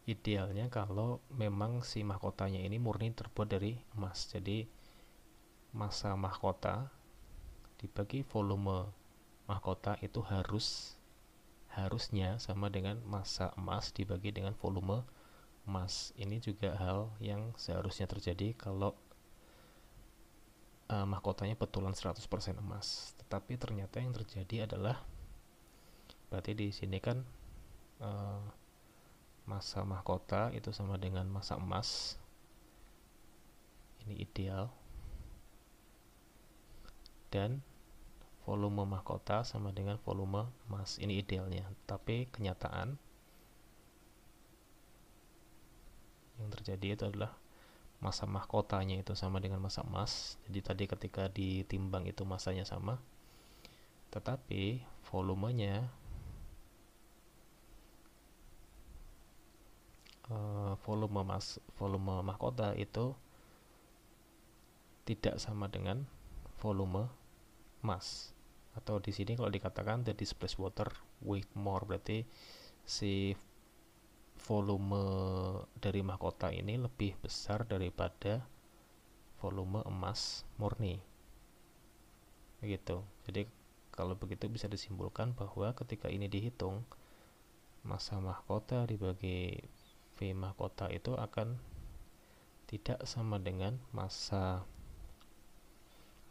idealnya kalau memang si mahkotanya ini murni terbuat dari emas. Jadi massa mahkota dibagi volume mahkota itu harusnya sama dengan massa emas dibagi dengan volume emas. Ini juga hal yang seharusnya terjadi kalau mahkotanya betulan 100% emas. Tetapi ternyata yang terjadi adalah, berarti di sini kan massa mahkota itu sama dengan massa emas. Ini ideal. Dan volume mahkota sama dengan volume emas. Ini idealnya. Tapi kenyataan yang terjadi itu adalah massa mahkotanya itu sama dengan massa emas. Jadi tadi ketika ditimbang itu massanya sama, tetapi volume mahkota itu tidak sama dengan volume emas. Atau di sini kalau dikatakan the displaced water weigh more, berarti si volume dari mahkota ini lebih besar daripada volume emas murni. Begitu. Jadi kalau begitu bisa disimpulkan bahwa ketika ini dihitung, massa mahkota dibagi V mahkota itu akan tidak sama dengan massa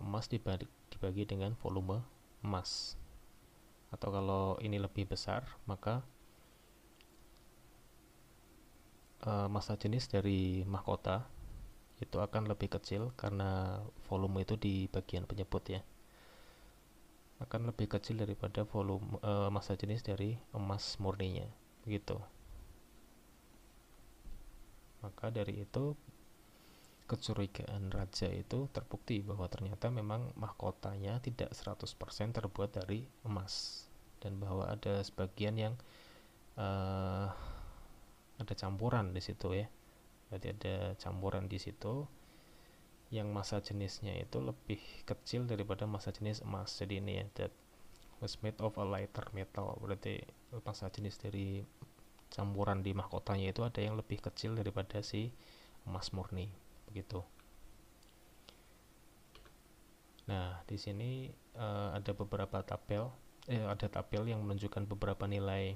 emas dibagi dengan volume emas. Atau kalau ini lebih besar, maka massa jenis dari mahkota itu akan lebih kecil karena volume itu di bagian penyebut ya, akan lebih kecil daripada volume massa jenis dari emas murninya. Begitu. Maka dari itu kecurigaan raja itu terbukti bahwa ternyata memang mahkotanya tidak 100% terbuat dari emas, dan bahwa ada sebagian yang ada campuran di situ ya. Berarti ada campuran di situ yang massa jenisnya itu lebih kecil daripada massa jenis emas. Jadi ini ya, that was made of a lighter metal. Berarti massa jenis dari campuran di mahkotanya itu ada yang lebih kecil daripada si emas murni. Begitu. Nah, di sini ada beberapa tabel, ada tabel yang menunjukkan beberapa nilai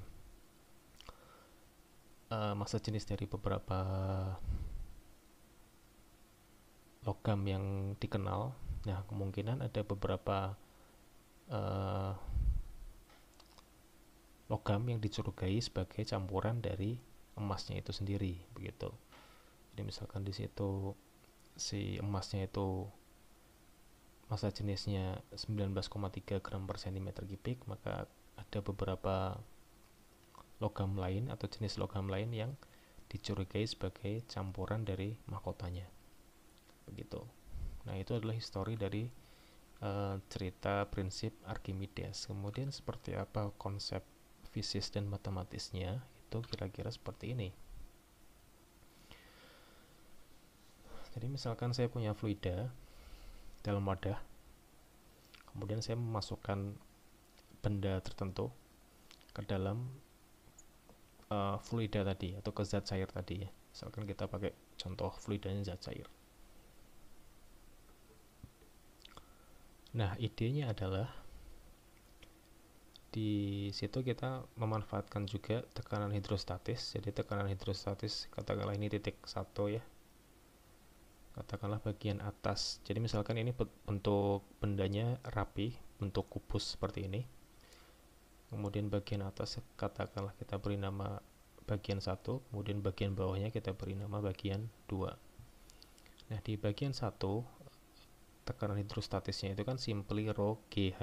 massa jenis dari beberapa logam yang dikenal. Nah, kemungkinan ada beberapa logam yang dicurigai sebagai campuran dari emasnya itu sendiri, begitu. Jadi misalkan di situ si emasnya itu massa jenisnya 19,3 gram per cm kubik, maka ada beberapa logam lain atau jenis logam lain yang dicurigai sebagai campuran dari mahkotanya. Begitu. Nah, itu adalah histori dari cerita prinsip Archimedes. Kemudian seperti apa konsep fisis dan matematisnya, itu kira-kira seperti ini. Jadi misalkan saya punya fluida dalam wadah, kemudian saya memasukkan benda tertentu ke dalam fluida tadi atau ke zat cair tadi ya. Misalkan kita pakai contoh fluidanya zat cair. Nah, idenya adalah di situ kita memanfaatkan juga tekanan hidrostatis. Jadi tekanan hidrostatis katakanlah ini titik 1 ya, katakanlah bagian atas. Jadi misalkan ini bentuk bendanya rapi, bentuk kubus seperti ini. Kemudian bagian atas katakanlah kita beri nama bagian 1, kemudian bagian bawahnya kita beri nama bagian 2. Nah, di bagian 1 tekanan hidrostatisnya itu kan simply rho GH.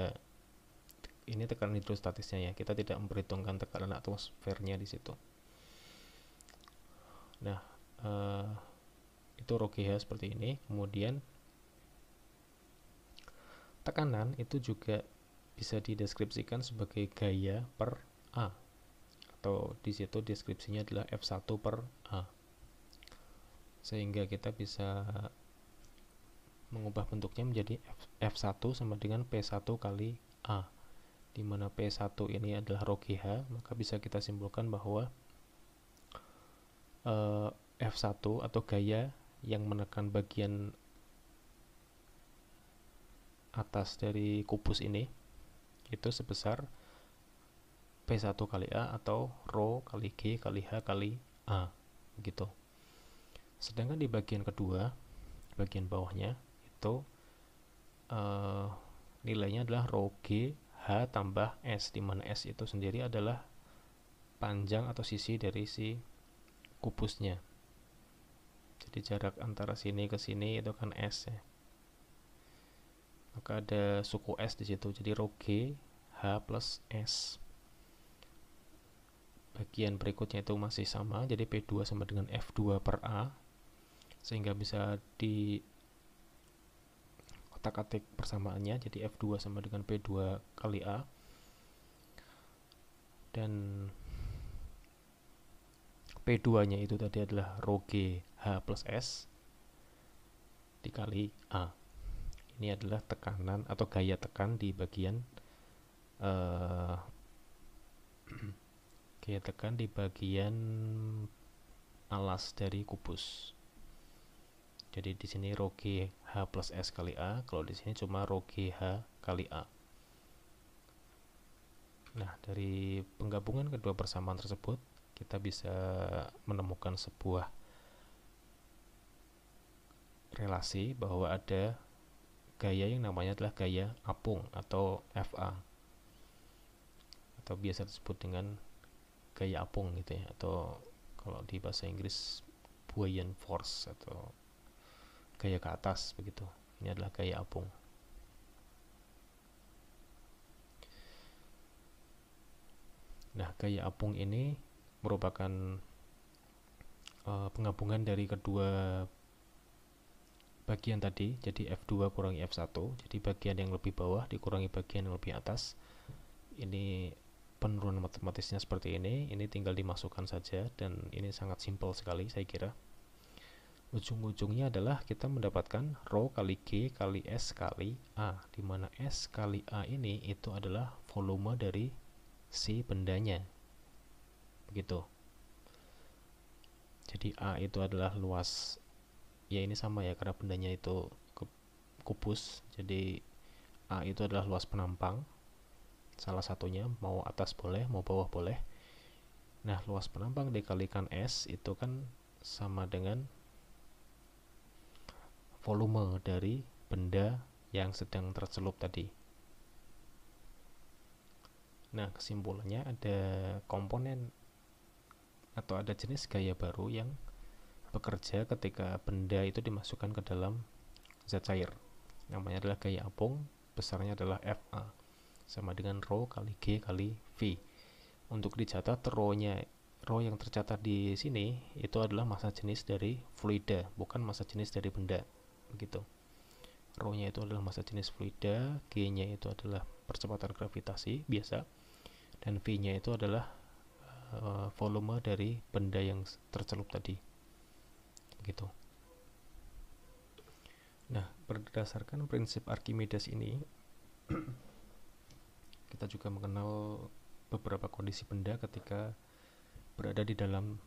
Ini tekanan hidrostatisnya ya, kita tidak memperhitungkan tekanan atmosfernya di situ. Nah, itu rho GH seperti ini. Kemudian tekanan itu juga bisa dideskripsikan sebagai gaya per A, atau di situ deskripsinya adalah F1 per A, sehingga kita bisa mengubah bentuknya menjadi F1 sama dengan P1 kali A, di mana P1 ini adalah rho GH. Maka bisa kita simpulkan bahwa F1 atau gaya yang menekan bagian atas dari kubus ini itu sebesar P1 kali A atau Rho kali G kali H kali A gitu. Sedangkan di bagian kedua, bagian bawahnya itu nilainya adalah Rho G H tambah S, di mana S itu sendiri adalah panjang atau sisi dari si kubusnya. Jadi jarak antara sini ke sini itu kan S ya. Maka ada suku S di situ. Jadi Rho G H plus S. Bagian berikutnya itu masih sama. Jadi P2 sama dengan F2 per A. Sehingga bisa di otak-atik persamaannya. Jadi F2 sama dengan P2 kali A. Dan P2 nya itu tadi adalah Rho G H plus S dikali A. Ini adalah tekanan atau gaya tekan di bagian gaya tekan di bagian alas dari kubus. Jadi di sini Rho G H plus S kali A, kalau di sini cuma Rho G H kali A. Nah, dari penggabungan kedua persamaan tersebut kita bisa menemukan sebuah relasi bahwa ada gaya yang namanya adalah gaya apung atau FA, atau biasa disebut dengan gaya apung gitu ya, atau kalau di bahasa Inggris buoyant force atau gaya ke atas begitu. Ini adalah gaya apung. Nah, gaya apung ini merupakan penggabungan dari kedua bagian tadi, jadi F2 kurangi F1, jadi bagian yang lebih bawah dikurangi bagian yang lebih atas. Ini penurunan matematisnya seperti ini tinggal dimasukkan saja, dan ini sangat simpel sekali saya kira. Ujung-ujungnya adalah kita mendapatkan Rho kali G kali S kali A, di mana S kali A ini itu adalah volume dari si bendanya. Begitu. Jadi A itu adalah luas, ya ini sama ya karena bendanya itu kubus, jadi A itu adalah luas penampang salah satunya, mau atas boleh mau bawah boleh. Nah, luas penampang dikalikan S itu kan sama dengan volume dari benda yang sedang tercelup tadi. Nah, kesimpulannya ada komponen atau ada jenis gaya baru yang bekerja ketika benda itu dimasukkan ke dalam zat cair. Namanya adalah gaya apung, besarnya adalah FA, sama dengan Rho kali G kali V. Untuk dicatat Rho yang tercatat di sini itu adalah massa jenis dari fluida, bukan massa jenis dari benda. Begitu. Rho-nya itu adalah massa jenis fluida, G-nya itu adalah percepatan gravitasi biasa, dan V-nya itu adalah volume dari benda yang tercelup tadi. Begitu. Nah, berdasarkan prinsip Archimedes ini, kita juga mengenal beberapa kondisi benda ketika berada di dalam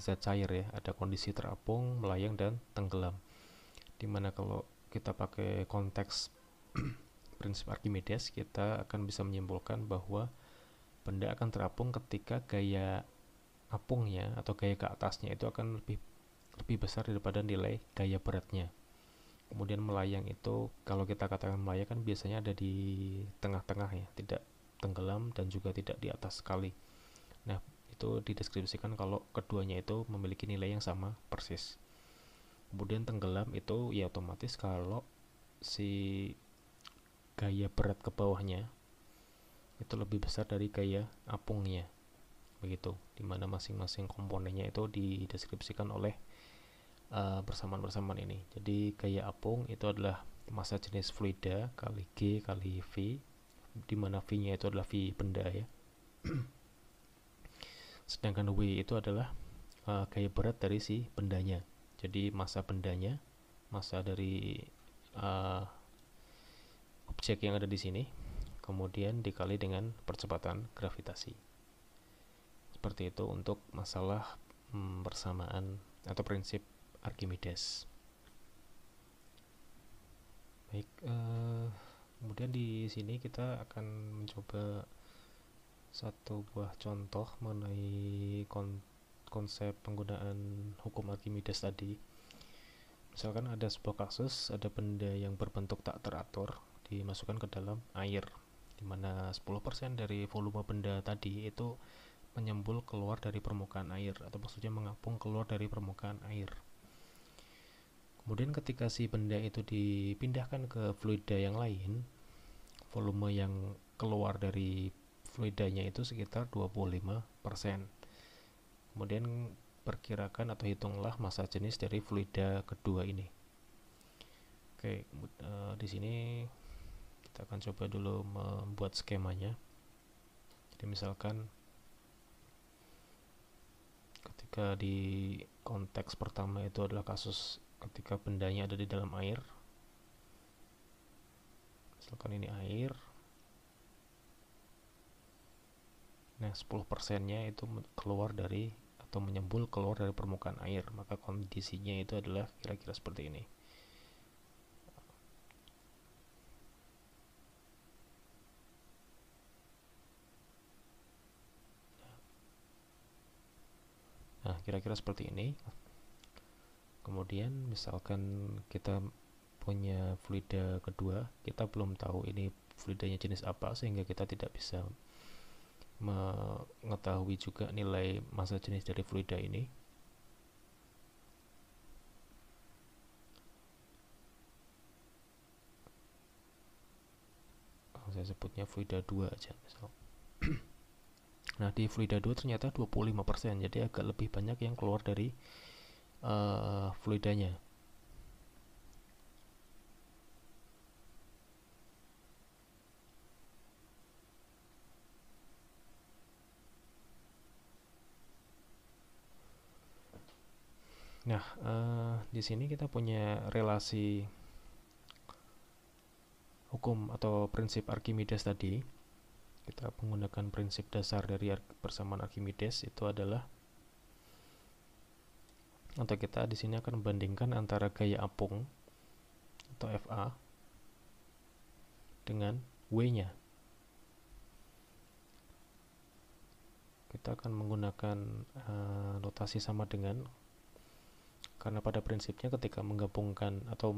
zat cair ya. Ada kondisi terapung, melayang, dan tenggelam. Dimana kalau kita pakai konteks prinsip Archimedes, kita akan bisa menyimpulkan bahwa benda akan terapung ketika gaya apungnya atau gaya ke atasnya itu akan lebih besar daripada nilai gaya beratnya. Kemudian melayang itu, kalau kita katakan melayang kan biasanya ada di tengah-tengah ya, tidak tenggelam dan juga tidak di atas sekali. Nah, itu dideskripsikan kalau keduanya itu memiliki nilai yang sama persis. Kemudian tenggelam itu ya otomatis kalau si gaya berat ke bawahnya itu lebih besar dari gaya apungnya. Begitu, dimana masing-masing komponennya itu dideskripsikan oleh persamaan-persamaan ini. Jadi gaya apung itu adalah massa jenis fluida kali G kali V, dimana V-nya itu adalah V benda ya. Sedangkan W itu adalah gaya berat dari si bendanya. Jadi massa bendanya, massa dari objek yang ada di sini, kemudian dikali dengan percepatan gravitasi. Seperti itu untuk masalah persamaan atau prinsip Archimedes. Baik, kemudian di sini kita akan mencoba satu buah contoh mengenai konsep penggunaan hukum Archimedes tadi. Misalkan ada sebuah kasus, ada benda yang berbentuk tak teratur dimasukkan ke dalam air, di mana 10% dari volume benda tadi itu menyembul keluar dari permukaan air, atau maksudnya mengapung keluar dari permukaan air. Kemudian ketika si benda itu dipindahkan ke fluida yang lain, volume yang keluar dari fluidanya itu sekitar 25%. Kemudian perkirakan atau hitunglah massa jenis dari fluida kedua ini. Oke, di sini kita akan coba dulu membuat skemanya. Jadi misalkan ketika di konteks pertama itu adalah kasus ketika bendanya ada di dalam air. Misalkan ini air. Nah, 10%-nya itu keluar dari atau menyembul keluar dari permukaan air, maka kondisinya itu adalah kira-kira seperti ini. Nah, kira-kira seperti ini. Kemudian misalkan kita punya fluida kedua, kita belum tahu ini fluidanya jenis apa, sehingga kita tidak bisa mengetahui juga nilai massa jenis dari fluida ini. Saya sebutnya fluida 2 aja misal. Nah, di fluida 2 ternyata 25%, jadi agak lebih banyak yang keluar dari fluidanya. Nah, di sini kita punya relasi hukum atau prinsip Archimedes tadi. Kita menggunakan prinsip dasar dari persamaan Archimedes itu adalah, atau kita di sini akan membandingkan antara gaya apung atau FA dengan W-nya. Kita akan menggunakan notasi sama dengan, karena pada prinsipnya ketika menggabungkan atau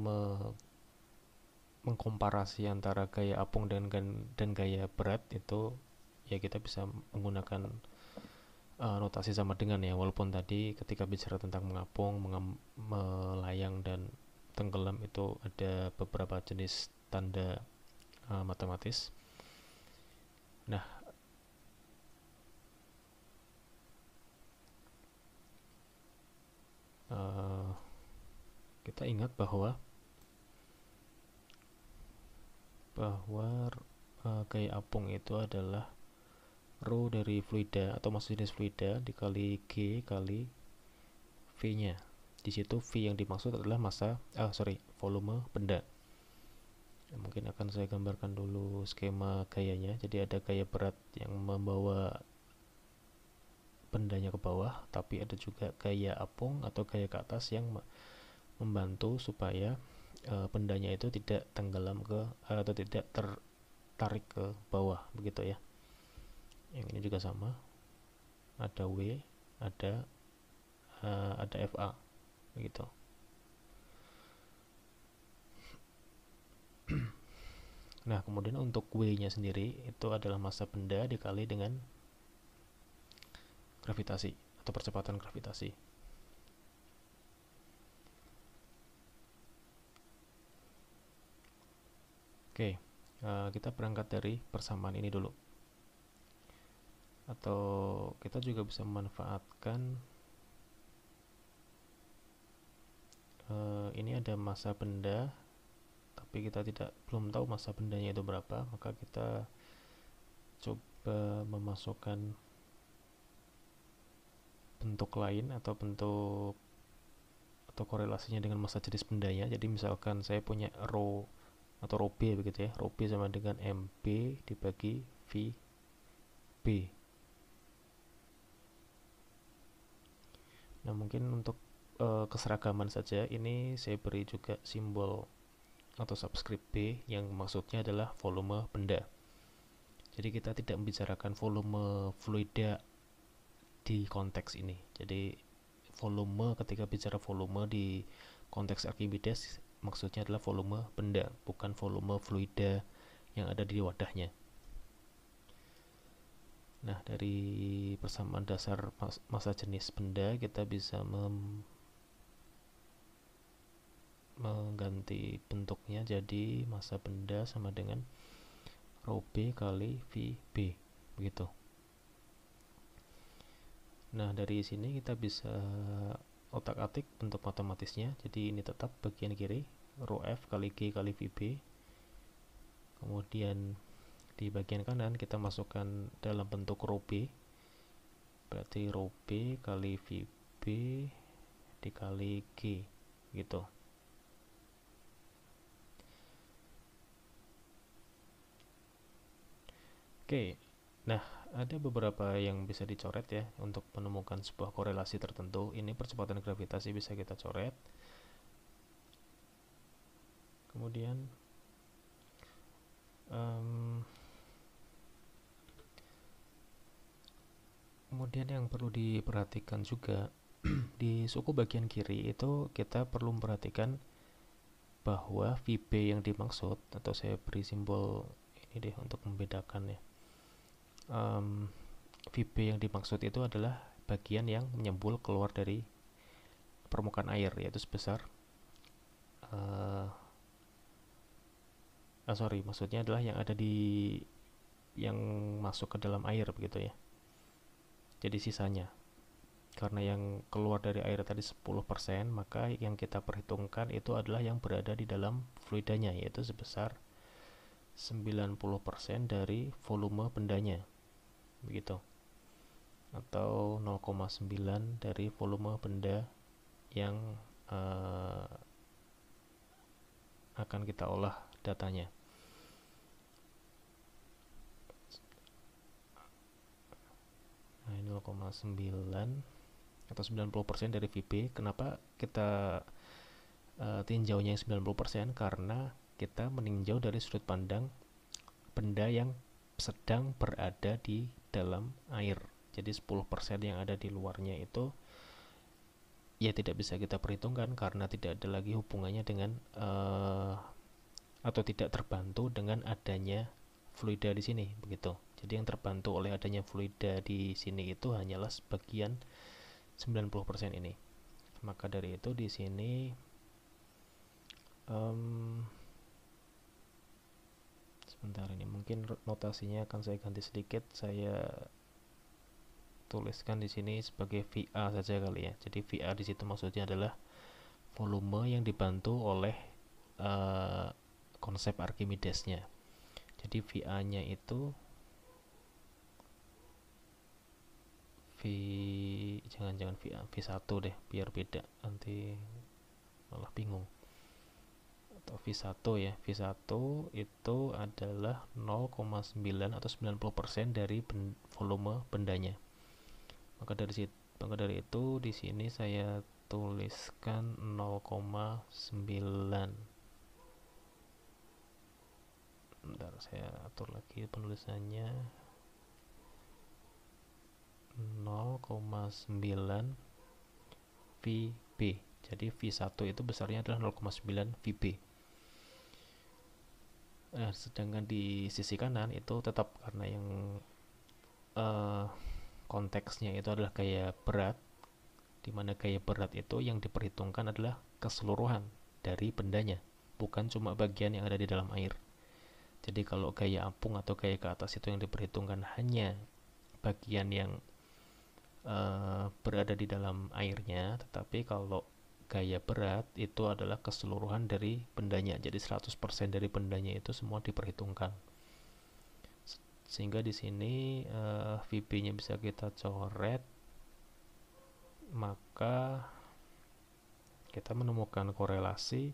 mengkomparasi antara gaya apung dan gaya berat itu ya kita bisa menggunakan notasi sama dengan ya, walaupun tadi ketika bicara tentang mengapung, melayang dan tenggelam itu ada beberapa jenis tanda matematis. Nah, kita ingat bahwa gaya apung itu adalah rho dari fluida atau massa jenis fluida dikali G kali V-nya. Di situ V yang dimaksud adalah volume benda. Mungkin akan saya gambarkan dulu skema gayanya. Jadi ada gaya berat yang membawa bendanya ke bawah, tapi ada juga gaya apung atau gaya ke atas yang membantu supaya bendanya itu tidak tenggelam atau tidak tertarik ke bawah, begitu ya. Yang ini juga sama, ada W, ada FA, begitu. Nah, kemudian untuk W-nya sendiri itu adalah massa benda dikali dengan gravitasi atau percepatan gravitasi. Oke, kita berangkat dari persamaan ini dulu. Atau kita juga bisa memanfaatkan ini ada massa benda, tapi kita belum tahu massa bendanya itu berapa, maka kita coba memasukkan bentuk lain atau korelasinya dengan massa jenis bendanya. Jadi misalkan saya punya rho atau rho B begitu ya, rho B sama dengan MB dibagi VB. Nah, mungkin untuk keseragaman saja ini saya beri juga simbol atau subscript B yang maksudnya adalah volume benda. Jadi kita tidak membicarakan volume fluida di konteks ini. Jadi volume, ketika bicara volume di konteks Archimedes maksudnya adalah volume benda, bukan volume fluida yang ada di wadahnya. Nah, dari persamaan dasar massa jenis benda kita bisa mengganti bentuknya jadi massa benda sama dengan rho B kali VB, begitu. Nah, dari sini kita bisa otak-atik bentuk matematisnya. Jadi ini tetap bagian kiri rho F kali G kali VB. Kemudian di bagian kanan kita masukkan dalam bentuk rho B. Berarti rho B kali VB dikali G, gitu. Oke. Nah, ada beberapa yang bisa dicoret ya untuk menemukan sebuah korelasi tertentu. Ini percepatan gravitasi bisa kita coret. Kemudian yang perlu diperhatikan juga di suku bagian kiri itu kita perlu memperhatikan bahwa VB yang dimaksud, atau saya beri simbol ini deh untuk membedakan ya. VB yang dimaksud itu adalah bagian yang menyembul keluar dari permukaan air, yaitu sebesar maksudnya adalah yang ada di yang masuk ke dalam air, begitu ya. Jadi sisanya, karena yang keluar dari air tadi 10%, maka yang kita perhitungkan itu adalah yang berada di dalam fluidanya, yaitu sebesar 90% dari volume bendanya, begitu, atau 0,9 dari volume benda yang akan kita olah datanya. Nah, 0,9 atau 90% dari VB. Kenapa kita tinjaunya yang 90%? Karena kita meninjau dari sudut pandang benda yang sedang berada di dalam air. Jadi 10% yang ada di luarnya itu ya tidak bisa kita perhitungkan karena tidak ada lagi hubungannya dengan atau tidak terbantu dengan adanya fluida di sini, begitu. Jadi yang terbantu oleh adanya fluida di sini itu hanyalah sebagian 90% ini. Maka dari itu di sini sebentar, ini mungkin notasinya akan saya ganti sedikit. Saya tuliskan di sini sebagai VA saja kali ya. Jadi VA di situ maksudnya adalah volume yang dibantu oleh konsep Archimedesnya. Jadi VA-nya itu jangan VA, V1 deh biar beda, nanti malah bingung. Atau V1 ya. V1 itu adalah 0,9 atau 90% dari volume bendanya. Maka dari itu di sini saya tuliskan 0,9. Bentar, saya atur lagi penulisannya. 0,9 VB. Jadi V1 itu besarnya adalah 0,9 VB. Nah, sedangkan di sisi kanan itu tetap karena yang konteksnya itu adalah gaya berat, di mana gaya berat itu yang diperhitungkan adalah keseluruhan dari bendanya, bukan cuma bagian yang ada di dalam air. Jadi kalau gaya apung atau gaya ke atas itu yang diperhitungkan hanya bagian yang berada di dalam airnya, tetapi kalau gaya berat itu adalah keseluruhan dari bendanya. Jadi 100% dari bendanya itu semua diperhitungkan. Sehingga di sini VB-nya bisa kita coret. Maka kita menemukan korelasi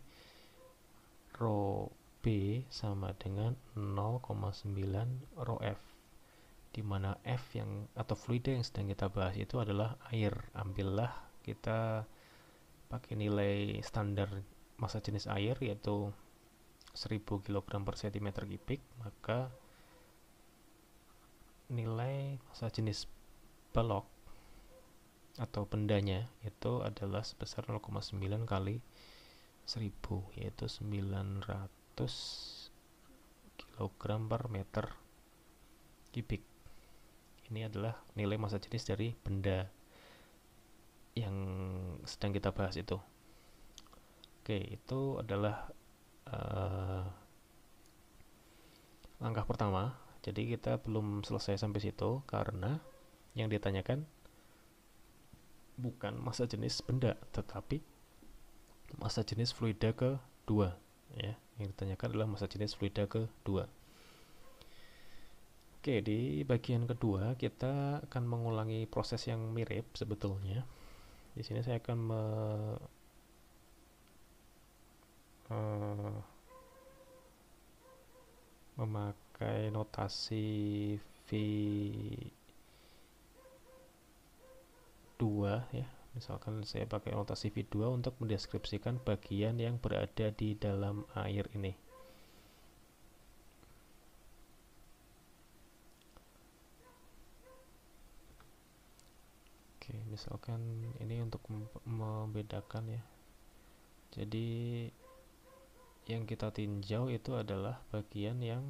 rho B sama dengan 0,9 rho F, di mana F yang atau fluida yang sedang kita bahas itu adalah air. Ambillah kita pakai nilai standar massa jenis air yaitu 1000 kg per cm kubik, maka nilai massa jenis balok atau bendanya itu adalah sebesar 0,9 kali 1000, yaitu 900 kg per meter kubik. Ini adalah nilai massa jenis dari benda yang sedang kita bahas itu. Oke, itu adalah langkah pertama. Jadi kita belum selesai sampai situ karena yang ditanyakan bukan massa jenis benda, tetapi massa jenis fluida kedua. Ya, yang ditanyakan adalah massa jenis fluida kedua. Oke, di bagian kedua kita akan mengulangi proses yang mirip sebetulnya. Di sini saya akan memakai notasi V2 ya. Misalkan saya pakai notasi V2 untuk mendeskripsikan bagian yang berada di dalam air ini. Oke, misalkan ini untuk membedakan ya. Jadi yang kita tinjau itu adalah bagian yang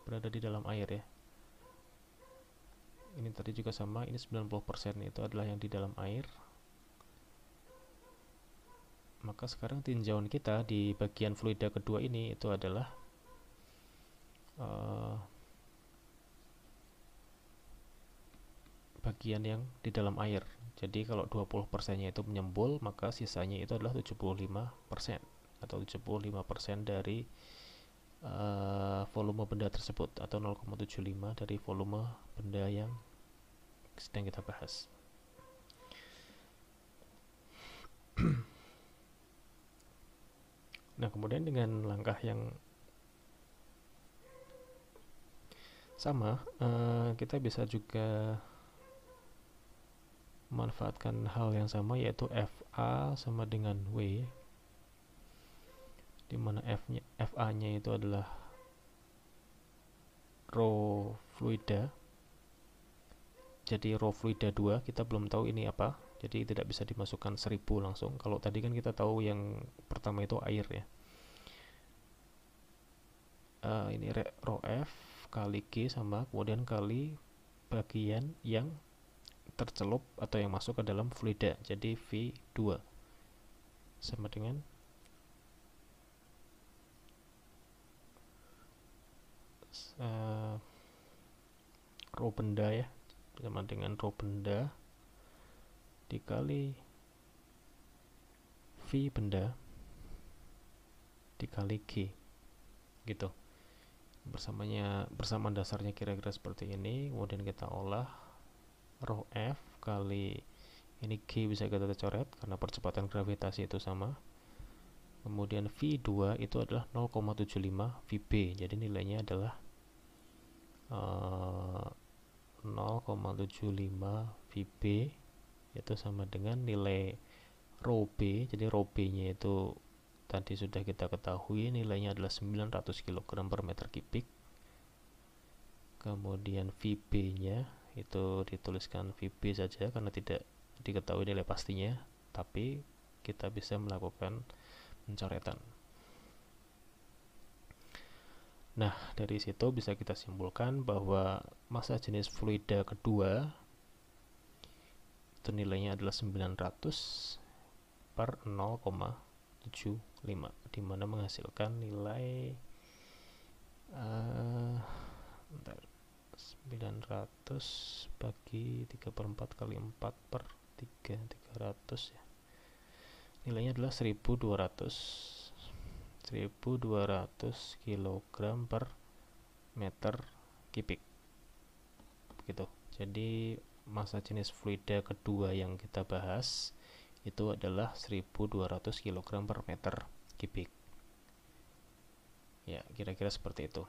berada di dalam air ya. Ini tadi juga sama, ini 90% itu adalah yang di dalam air. Maka sekarang tinjauan kita di bagian fluida kedua ini itu adalah bagian yang di dalam air. Jadi kalau 20%-nya itu menyembul, maka sisanya itu adalah 75% atau 75% dari volume benda tersebut, atau 0,75 dari volume benda yang sedang kita bahas. Nah, kemudian dengan langkah yang sama, kita bisa juga memanfaatkan hal yang sama, yaitu FA sama dengan W, dimana FA-nya itu adalah rho fluida. Jadi rho fluida 2 kita belum tahu ini apa, jadi tidak bisa dimasukkan 1000 langsung. Kalau tadi kan kita tahu yang pertama itu air ya. Ini rho F kali G sama kemudian kali bagian yang tercelup atau yang masuk ke dalam fluida, jadi V2 sama dengan rho benda ya, sama dengan rho benda dikali V benda dikali G gitu. Bersamaan dasarnya kira-kira seperti ini. Kemudian kita olah rho F kali ini G bisa kita coret karena percepatan gravitasi itu sama. Kemudian V2 itu adalah 0,75 VB, jadi nilainya adalah 0,75 VB, itu sama dengan nilai rho B. Jadi rho B nya itu tadi sudah kita ketahui, nilainya adalah 900 kg per meter kubik. Kemudian VB nya itu dituliskan VB saja karena tidak diketahui nilai pastinya, tapi kita bisa melakukan pencoretan. Nah, dari situ bisa kita simpulkan bahwa massa jenis fluida kedua itu nilainya adalah 900 per 0,75, dimana menghasilkan nilai 900 bagi 3/4 kali 4 per 300 ya. Nilainya adalah 1200 kg per meter kubik gitu. Jadi massa jenis fluida kedua yang kita bahas itu adalah 1200 kg per meter kubik ya, kira-kira seperti itu.